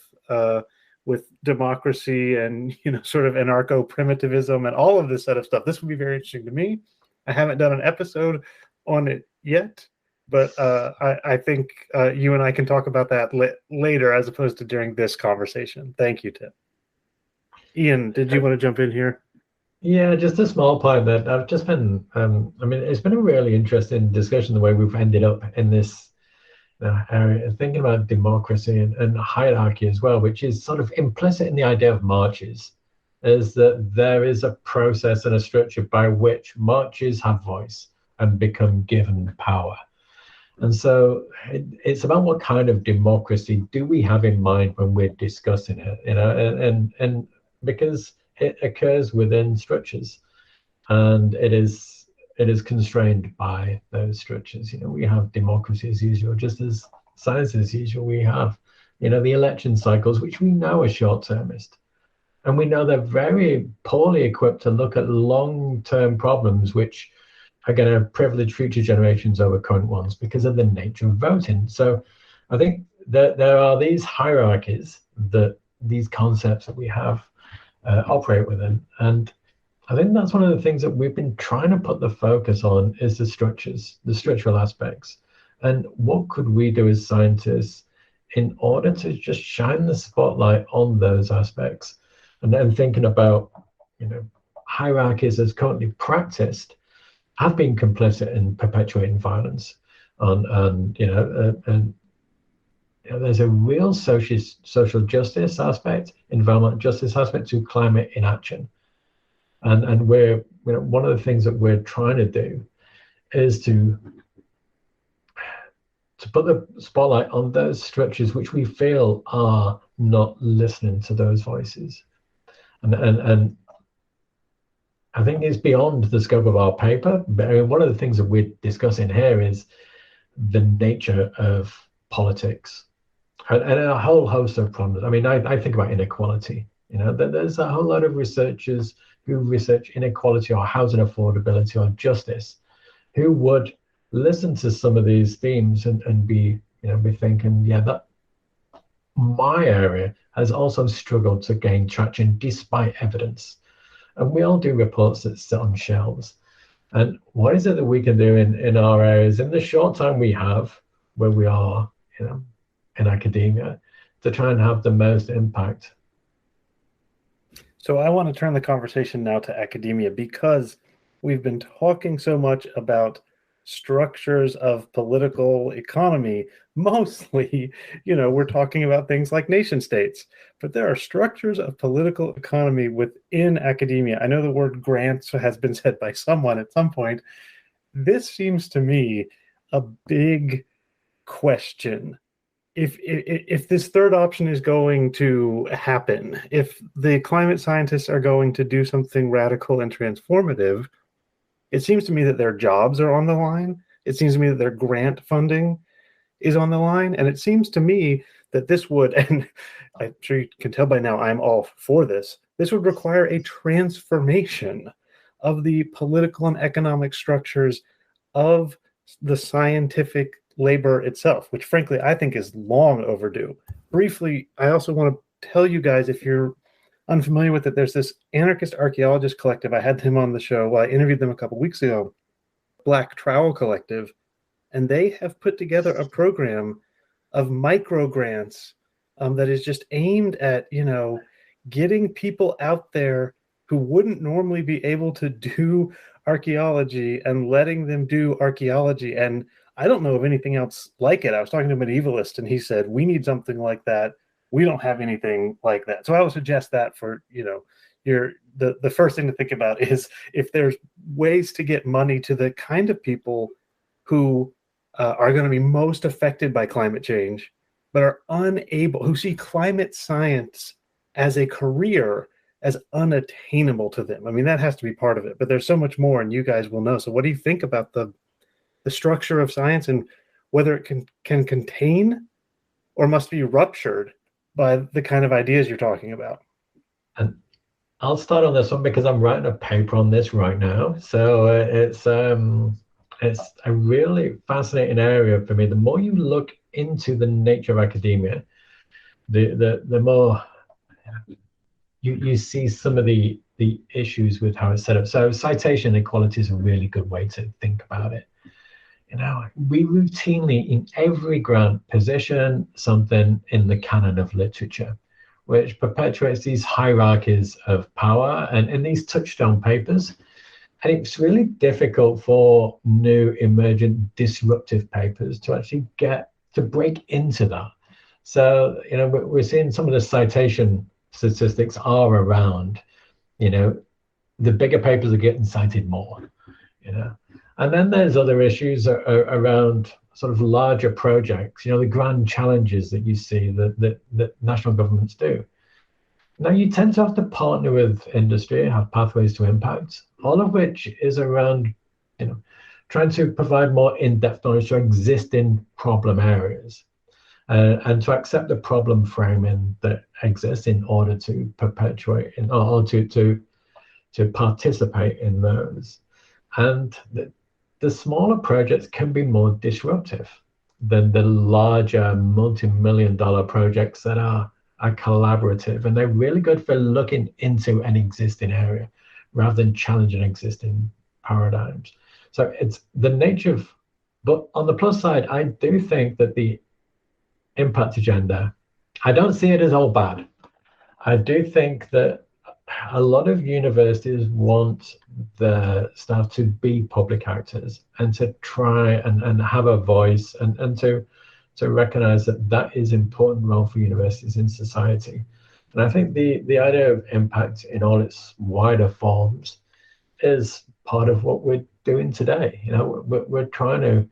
democracy and sort of anarcho-primitivism and all of this set of stuff. This would be very interesting to me. I haven't done an episode on it yet, but I think you and I can talk about that later as opposed to during this conversation. Thank you, Tim. Ian, did you want to jump in here? Yeah, just a small point that I've just been, it's been a really interesting discussion the way we've ended up in this area, thinking about democracy and hierarchy as well, which is sort of implicit in the idea of marches, is that there is a process and a structure by which marches have voice and become given power. And so it's about what kind of democracy do we have in mind when we're discussing it, and because it occurs within structures and it is constrained by those structures. We have democracy as usual, just as science as usual. We have, the election cycles, which we know are short-termist. And we know they're very poorly equipped to look at long-term problems, which are going to privilege future generations over current ones because of the nature of voting. So I think that there are these hierarchies, that these concepts that we have operate within. And I think that's one of the things that we've been trying to put the focus on, is the structures, the structural aspects. And what could we do as scientists in order to just shine the spotlight on those aspects? And then thinking about, hierarchies as currently practiced have been complicit in perpetuating violence. And there's a real social justice aspect, environmental justice aspect to climate inaction. And we're, one of the things that we're trying to do is to put the spotlight on those structures which we feel are not listening to those voices. And I think it's beyond the scope of our paper. But one of the things that we're discussing here is the nature of politics and a whole host of problems. I mean, I think about inequality. There's a whole lot of researchers who research inequality or housing affordability or justice, who would listen to some of these themes and be thinking, that my area has also struggled to gain traction despite evidence. And we all do reports that sit on shelves. And what is it that we can do in our areas in the short time we have where we are, in academia, to try and have the most impact? So I want to turn the conversation now to academia because we've been talking so much about structures of political economy. Mostly, we're talking about things like nation states, but there are structures of political economy within academia. I know the word grants has been said by someone at some point. This seems to me a big question. If this third option is going to happen, if the climate scientists are going to do something radical and transformative, it seems to me that their jobs are on the line. It seems to me that their grant funding is on the line. And it seems to me that this would, and I'm sure you can tell by now, I'm all for this. This would require a transformation of the political and economic structures of the scientific labor itself, which frankly I think is long overdue. Briefly, I also want to tell you guys, if you're unfamiliar with it, there's this anarchist archaeologist collective. I had them on the show. Well, I interviewed them a couple weeks ago, Black Trowel Collective, and they have put together a program of micro grants that is just aimed at, getting people out there who wouldn't normally be able to do archaeology and letting them do archaeology. And I don't know of anything else like it. I was talking to a medievalist and he said, we need something like that. We don't have anything like that. So I would suggest that for, the first thing to think about is if there's ways to get money to the kind of people who are going to be most affected by climate change, but are unable, who see climate science as a career as unattainable to them. I mean, that has to be part of it, but there's so much more, and you guys will know. So what do you think about the structure of science and whether it can contain or must be ruptured by the kind of ideas you're talking about? And I'll start on this one because I'm writing a paper on this right now. So it's a really fascinating area for me. The more you look into the nature of academia, the more you see some of the issues with how it's set up. So citation equality is a really good way to think about it. We routinely in every grant position something in the canon of literature, which perpetuates these hierarchies of power and in these touchstone papers. And it's really difficult for new, emergent, disruptive papers to actually get to break into that. So, we're seeing some of the citation statistics are around, the bigger papers are getting cited more, And then there's other issues around sort of larger projects, the grand challenges that you see that national governments do. Now, you tend to have to partner with industry, have pathways to impact, all of which is around, trying to provide more in-depth knowledge to existing problem areas and to accept the problem framing that exists in order to perpetuate or to participate in those. And the smaller projects can be more disruptive than the larger multi-million-dollar projects that are collaborative, and they're really good for looking into an existing area rather than challenging existing paradigms. So it's the nature of, but on the plus side, I do think that the impact agenda, I don't see it as all bad. I do think that a lot of universities want the staff to be public actors and to try and have a voice and to recognize that is an important role for universities in society. And I think the idea of impact in all its wider forms is part of what we're doing today. We're trying to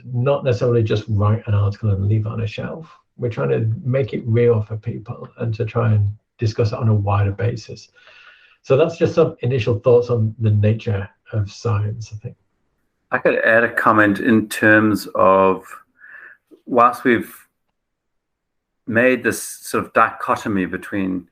not necessarily just write an article and leave it on a shelf. We're trying to make it real for people and to try and discuss it on a wider basis. So that's just some initial thoughts on the nature of science, I think. I could add a comment in terms of, whilst we've made this sort of dichotomy between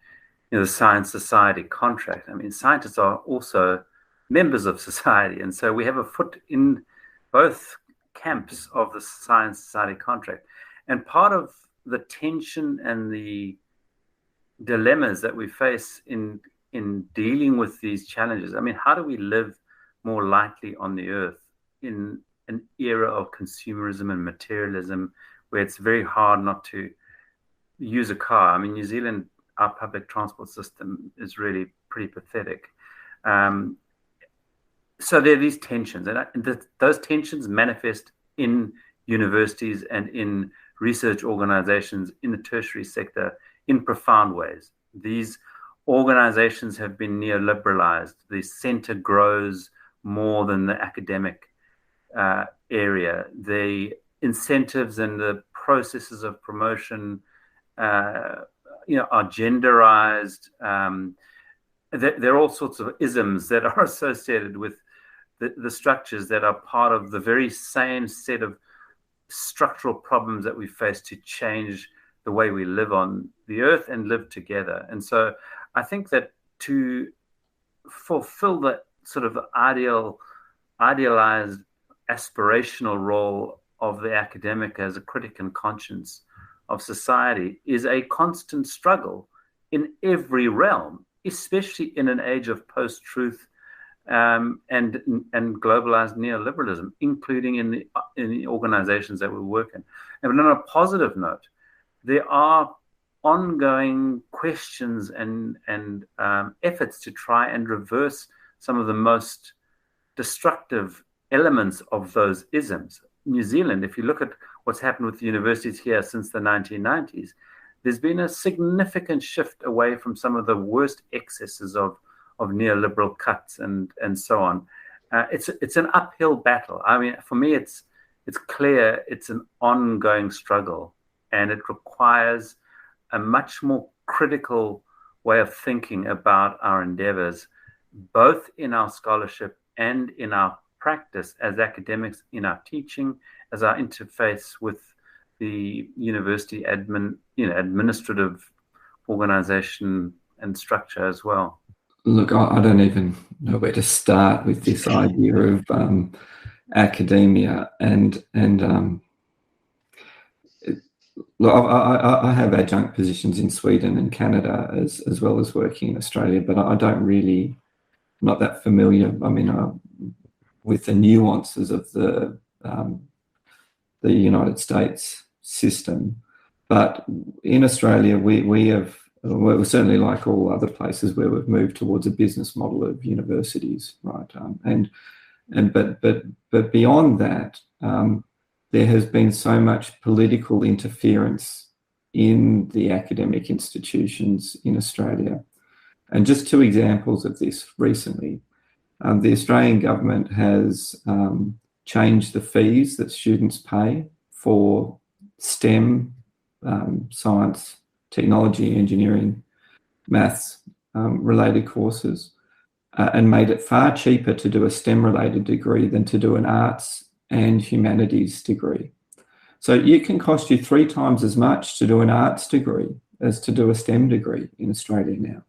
the science-society contract, I mean, scientists are also members of society. And so we have a foot in both camps of the science-society contract. And part of the tension and the dilemmas that we face in dealing with these challenges, I mean, how do we live more lightly on the earth in an era of consumerism and materialism where it's very hard not to use a car? I mean, New Zealand our public transport system is really pretty pathetic. So there are these tensions, and those tensions manifest in universities and in research organizations in the tertiary sector in profound ways. These organizations have been neoliberalized. The center grows more than the academic area. The incentives and the processes of promotion are genderized. There are all sorts of isms that are associated with the structures that are part of the very same set of structural problems that we face to change the way we live on the earth and live together. And so I think that to fulfill the sort of idealized aspirational role of the academic as a critic and conscience of society is a constant struggle in every realm, especially in an age of post-truth and globalized neoliberalism, including in the organizations that we work in. And on a positive note, there are ongoing questions and efforts to try and reverse some of the most destructive elements of those isms. New Zealand, if you look at what's happened with the universities here since the 1990s, there's been a significant shift away from some of the worst excesses of neoliberal cuts and so on. It's an uphill battle. I mean, for me, it's clear it's an ongoing struggle, and it requires a much more critical way of thinking about our endeavors, both in our scholarship and in our practice as academics, in our teaching, as our interface with the university administrative organization and structure as well. Look, I don't even know where to start with this idea of academia and look, I have adjunct positions in Sweden and Canada as well as working in Australia, but I don't really, not that familiar. I mean, with the nuances of the United States system, but in Australia we're certainly like all other places where we've moved towards a business model of universities, right? But beyond that, there has been so much political interference in the academic institutions in Australia. And just two examples of this recently. The Australian government has changed the fees that students pay for STEM, science, technology, engineering, maths related courses, and made it far cheaper to do a STEM related degree than to do an arts and humanities degree. So it can cost you 3 times as much to do an arts degree as to do a STEM degree in Australia now.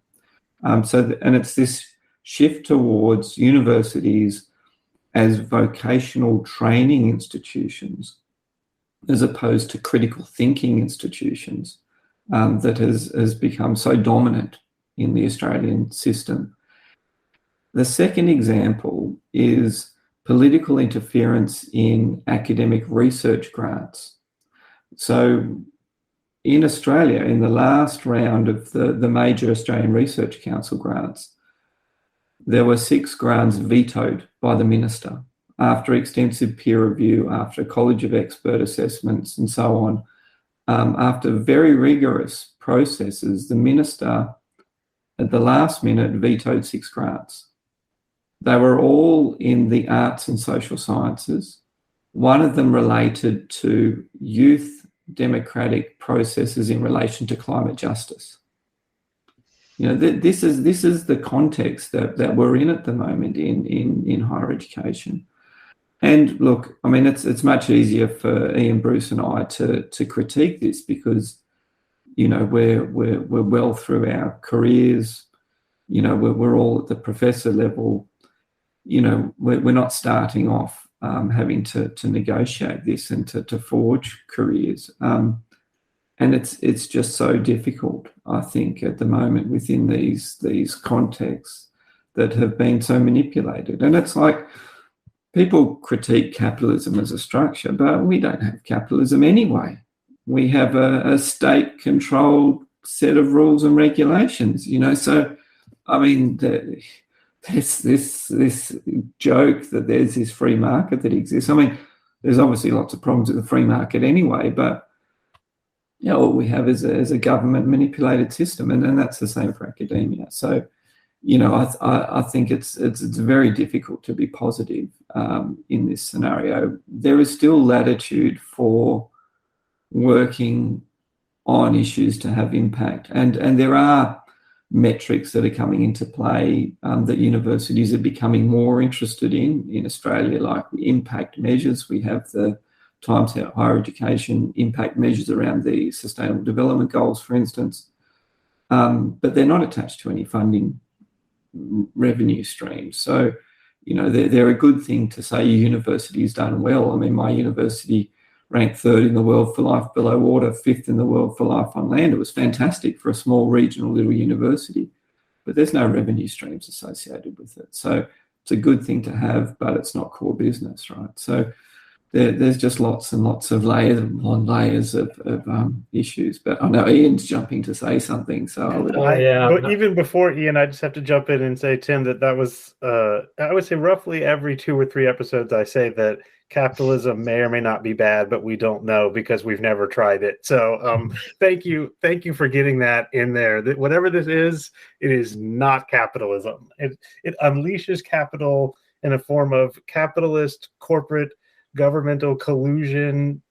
And it's this shift towards universities as vocational training institutions as opposed to critical thinking institutions that has become so dominant in the Australian system. The second example is political interference in academic research grants. So in Australia, in the last round of the major Australian Research Council grants, there were 6 grants vetoed by the minister after extensive peer review, after College of Expert assessments and so on. After very rigorous processes, the minister at the last minute vetoed 6 grants. They were all in the arts and social sciences. One of them related to youth democratic processes in relation to climate justice. You know, this is the context that we're in at the moment in higher education. And look, I mean, it's much easier for Ian, Bruce, and I to critique this because, you know, we're well through our careers. You know, we're all at the professor level. You know, we're not starting off having to negotiate this and to forge careers. And it's just so difficult, I think, at the moment within these contexts that have been so manipulated. And it's like people critique capitalism as a structure, but we don't have capitalism anyway. We have a state-controlled set of rules and regulations. So I mean, there's this joke that there's this free market that exists. I mean, there's obviously lots of problems with the free market anyway, but what we have is a government manipulated system, and that's the same for academia. So, I think it's very difficult to be positive in this scenario. There is still latitude for working on issues to have impact, and there are metrics that are coming into play that universities are becoming more interested in Australia, like impact measures. We have the Times Higher Education impact measures around the Sustainable Development Goals, for instance, but they're not attached to any funding revenue streams. So, they're a good thing to say your university's done well. I mean, my university ranked 3rd in the world for life below water, 5th in the world for life on land. It was fantastic for a small regional little university, but there's no revenue streams associated with it. So it's a good thing to have, but it's not core business, right? So there's just lots and lots of layers upon layers of issues. But I know Ian's jumping to say something. So but even before Ian, I just have to jump in and say, Tim, that was I would say roughly every 2 or 3 episodes I say that capitalism may or may not be bad, but we don't know because we've never tried it. So thank you for getting that in there. That whatever this is, it is not capitalism. It unleashes capital in a form of capitalist corporate governmental collusion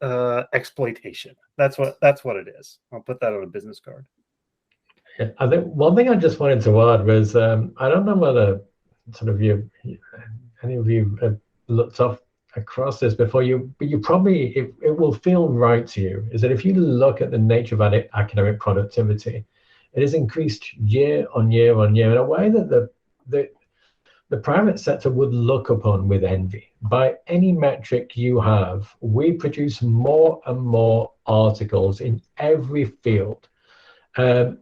exploitation. That's what it is. I'll put that on a business card. I think one thing I just wanted to add was I don't know whether sort of any of you have looked across this before, but you probably it will feel right to you, is that if you look at the nature of academic productivity, it has increased year on year on year in a way that the private sector would look upon with envy. By any metric you have, we produce more and more articles in every field.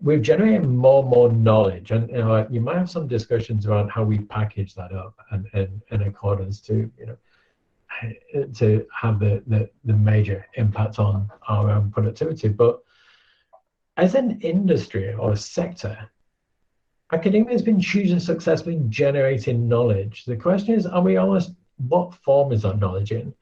We've generated more and more knowledge, and you might have some discussions around how we package that up and in accordance to to have the major impact on our own productivity. But as an industry or a sector, academia has been hugely successfully generating knowledge. The question is, what form is that knowledge in?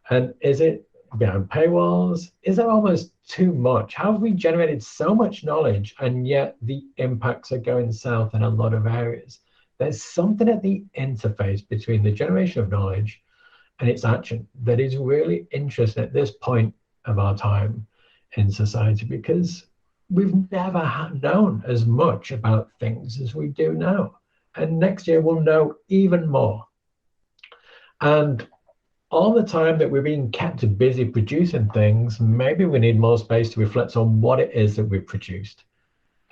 And is it behind paywalls? Is there almost too much? How have we generated so much knowledge and yet the impacts are going south in a lot of areas? There's something at the interface between the generation of knowledge and its action that is really interesting at this point of our time in society, because we've never known as much about things as we do now. And next year we'll know even more. And all the time that we're being kept busy producing things, maybe we need more space to reflect on what it is that we've produced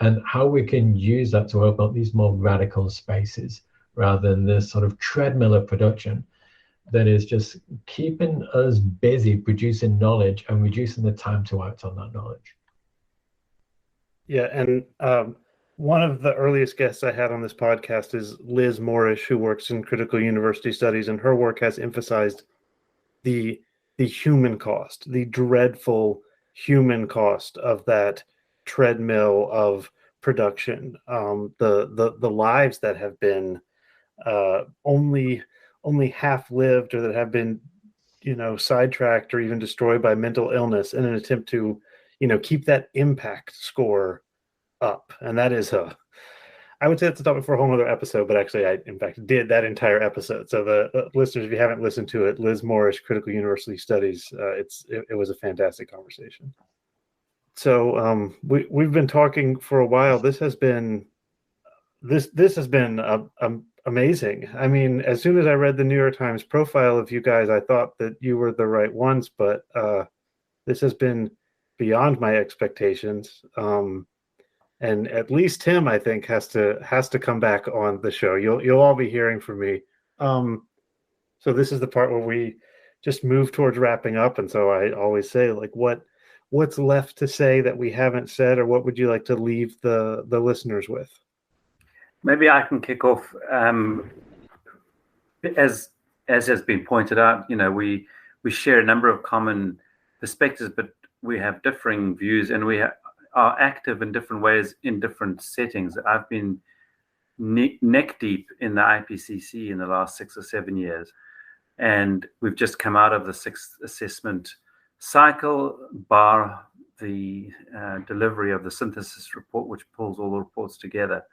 and how we can use that to open up these more radical spaces rather than this sort of treadmill of production that is just keeping us busy producing knowledge and reducing the time to act on that knowledge. Yeah, and one of the earliest guests I had on this podcast is Liz Morrish, who works in critical university studies, and her work has emphasized the human cost, the dreadful human cost of that treadmill of production, the lives that have been only half lived, or that have been, sidetracked or even destroyed by mental illness in an attempt to, keep that impact score up. And that is I would say that's a topic for a whole other episode, but actually I, in fact, did that entire episode. So the listeners, if you haven't listened to it, Liz Morrish, Critical University Studies, it was a fantastic conversation. So we've been talking for a while. This has been amazing. I mean, as soon as I read the New York Times profile of you guys, I thought that you were the right ones, but this has been beyond my expectations. And at least Tim, I think, has to come back on the show. You'll all be hearing from me. So this is the part where we just move towards wrapping up. And so I always say, like, what's left to say that we haven't said, or what would you like to leave the listeners with? Maybe I can kick off. As has been pointed out, we share a number of common perspectives, but we have differing views, and are active in different ways in different settings. I've been neck deep in the IPCC in the last 6 or 7 years, and we've just come out of the 6th assessment cycle, bar the delivery of the synthesis report, which pulls all the reports together.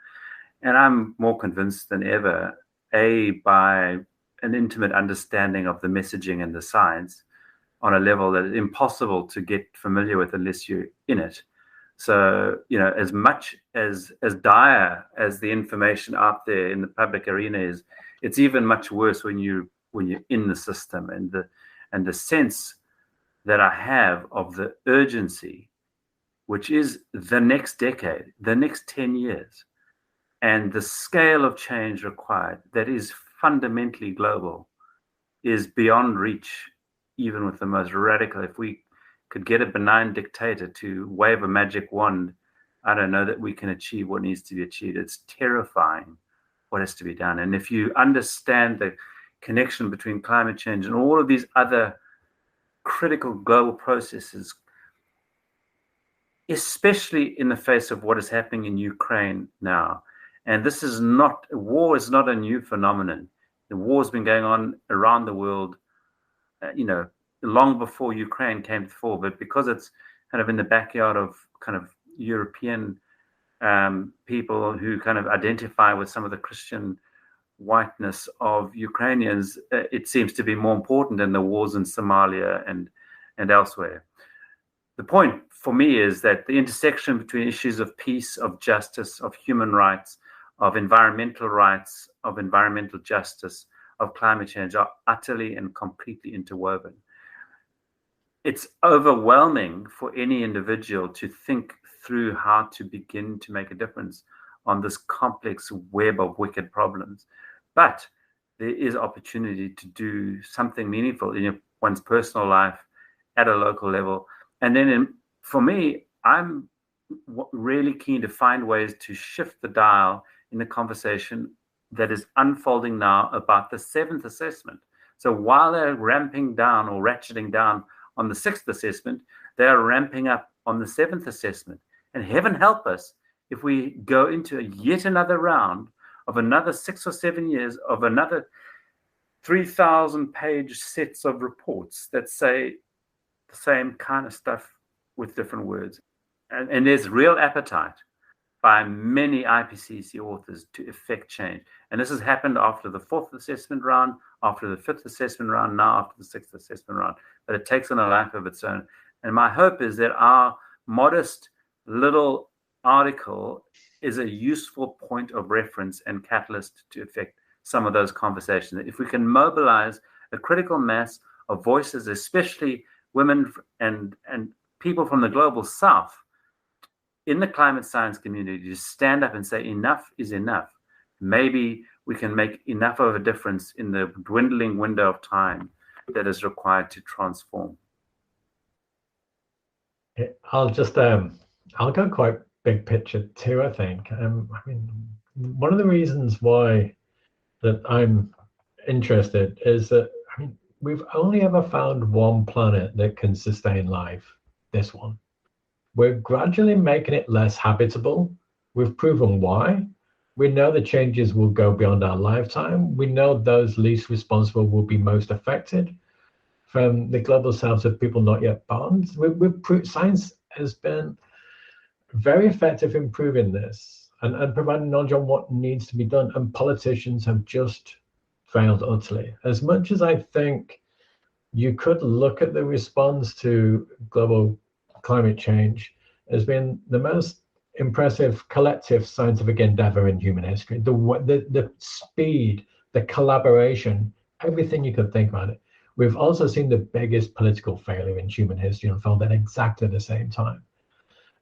And I'm more convinced than ever, by an intimate understanding of the messaging and the science on a level that is impossible to get familiar with unless you're in it. So, as much as dire as the information out there in the public arena is, it's even much worse when you're in the system, and the sense that I have of the urgency, which is the next decade, the next 10 years, and the scale of change required that is fundamentally global, is beyond reach, even with the most radical. If we could get a benign dictator to wave a magic wand, I don't know that we can achieve what needs to be achieved. It's terrifying what has to be done. And if you understand the connection between climate change and all of these other critical global processes, especially in the face of what is happening in Ukraine now, and this is not, war is not a new phenomenon. The war has been going on around the world, long before Ukraine came to the fore, but because it's kind of in the backyard of kind of European people who kind of identify with some of the Christian whiteness of Ukrainians, it seems to be more important than the wars in Somalia and elsewhere. The point for me is that the intersection between issues of peace, of justice, of human rights, of environmental rights, of environmental justice, of climate change are utterly and completely interwoven. It's overwhelming for any individual to think through how to begin to make a difference on this complex web of wicked problems. But there is opportunity to do something meaningful in one's personal life at a local level. And then for me, I'm really keen to find ways to shift the dial in the conversation that is unfolding now about the 7th assessment. So while they're ramping down or ratcheting down on the 6th assessment, they are ramping up on the 7th assessment. And heaven help us if we go into yet another round of another 6 or 7 years of another 3,000-page sets of reports that say the same kind of stuff with different words. And there's real appetite by many IPCC authors to effect change. And this has happened after the 4th assessment round, after the 5th assessment round, now after the 6th assessment round. But it takes on a life of its own. And my hope is that our modest little article is a useful point of reference and catalyst to affect some of those conversations. If we can mobilize a critical mass of voices, especially women and people from the global south, in the climate science community, to stand up and say enough is enough. Maybe we can make enough of a difference in the dwindling window of time that is required to transform. I'll just I'll go quite big picture too, I think. I mean, one of the reasons why that I'm interested is that, I mean, we've only ever found one planet that can sustain life, this one. We're gradually making it less habitable. We've proven why. We know the changes will go beyond our lifetime. We know those least responsible will be most affected. From the global south of people not yet born, science has been very effective in proving this and providing knowledge on what needs to be done. And politicians have just failed utterly. As much as I think you could look at the response to global climate change as being the most impressive collective scientific endeavor in human history. The speed, the collaboration, everything you could think about it. We've also seen the biggest political failure in human history unfold at exactly the same time.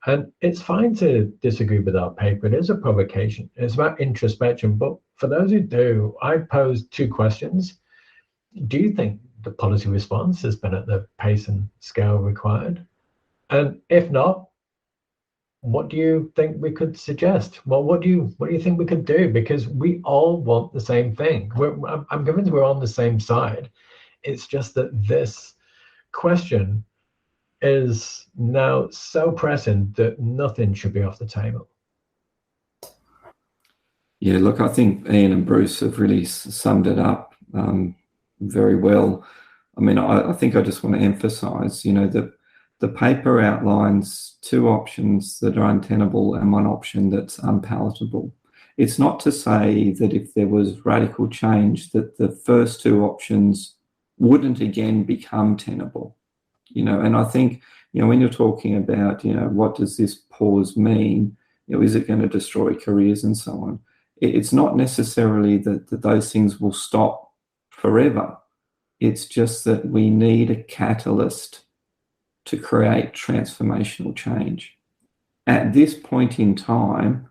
And it's fine to disagree with our paper. It is a provocation. It's about introspection. But for those who do, I pose 2 questions. Do you think the policy response has been at the pace and scale required? And if not, what do you think we could suggest? Well, what do you think we could do? Because we all want the same thing. I'm convinced we're on the same side. It's just that this question is now so present that nothing should be off the table. Yeah, look, I think Ian and Bruce have really summed it up very well. I mean, I think I just want to emphasize, that the paper outlines 2 options that are untenable and 1 option that's unpalatable. It's not to say that if there was radical change that the first 2 options wouldn't again become tenable. And I think, when you're talking about, what does this pause mean? Is it going to destroy careers and so on? It's not necessarily that those things will stop forever. It's just that we need a catalyst to create transformational change. At this point in time,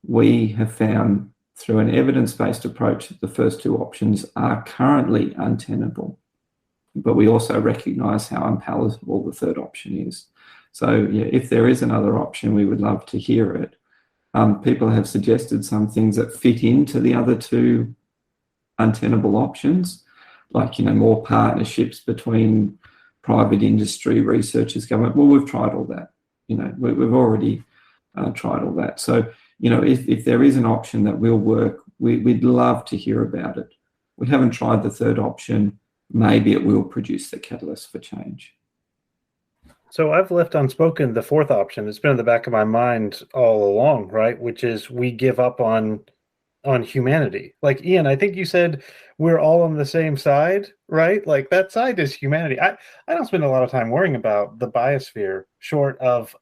we have found through an evidence-based approach that the first 2 options are currently untenable, but we also recognize how unpalatable the third option is. So yeah, if there is another option, we would love to hear it. People have suggested some things that fit into the other 2 untenable options, like, more partnerships between private industry, researchers, government. Well, we've tried all that. We've already tried all that. So, if there is an option that will work, we'd love to hear about it. We haven't tried the third option. Maybe it will produce the catalyst for change. So I've left unspoken the 4th option. It's been in the back of my mind all along, right? Which is we give up on humanity. Like, Ian, I think you said we're all on the same side, right? Like, that side is humanity. I don't spend a lot of time worrying about the biosphere, short of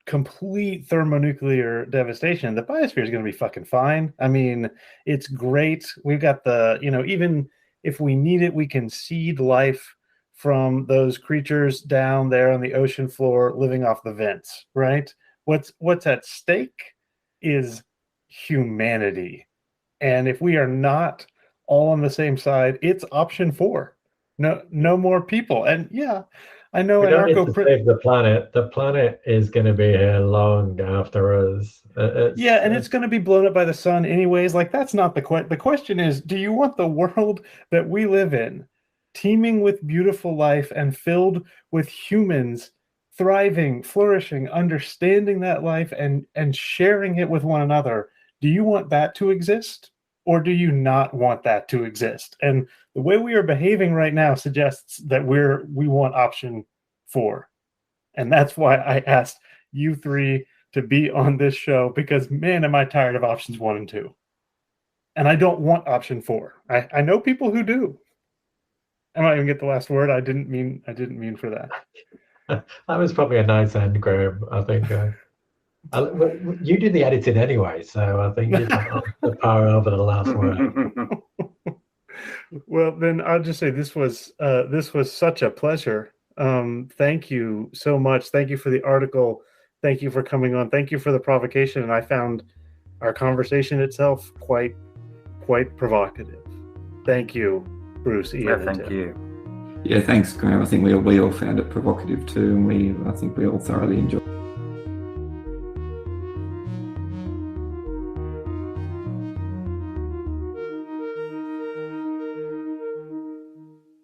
complete thermonuclear devastation. The biosphere is going to be fucking fine. I mean, it's great. We've got even if we need it, we can seed life from those creatures down there on the ocean floor living off the vents, right? What's at stake is humanity. And if we are not all on the same side, it's option 4. No more people. And yeah, I know. We don't need to save the planet. The planet is going to be here long after us. And it's going to be blown up by the sun anyways. Like, that's not the question. The question is, do you want the world that we live in, teeming with beautiful life and filled with humans thriving, flourishing, understanding that life and sharing it with one another? Do you want that to exist, or do you not want that to exist? And the way we are behaving right now suggests that we want option 4. And that's why I asked you 3 to be on this show, because man, am I tired of options 1 and 2. And I don't want option 4. I know people who do. I might even get the last word. I didn't mean for that. That was probably a nice end, Graham. I think you did the editing anyway, so I think you got the power over the last word. Well, then I'll just say this was such a pleasure. Thank you so much. Thank you for the article. Thank you for coming on. Thank you for the provocation. And I found our conversation itself quite provocative. Thank you, Bruce. Ian, thank you. Yeah, thanks, Graham. I think we all found it provocative too, and I think we all thoroughly enjoyed it.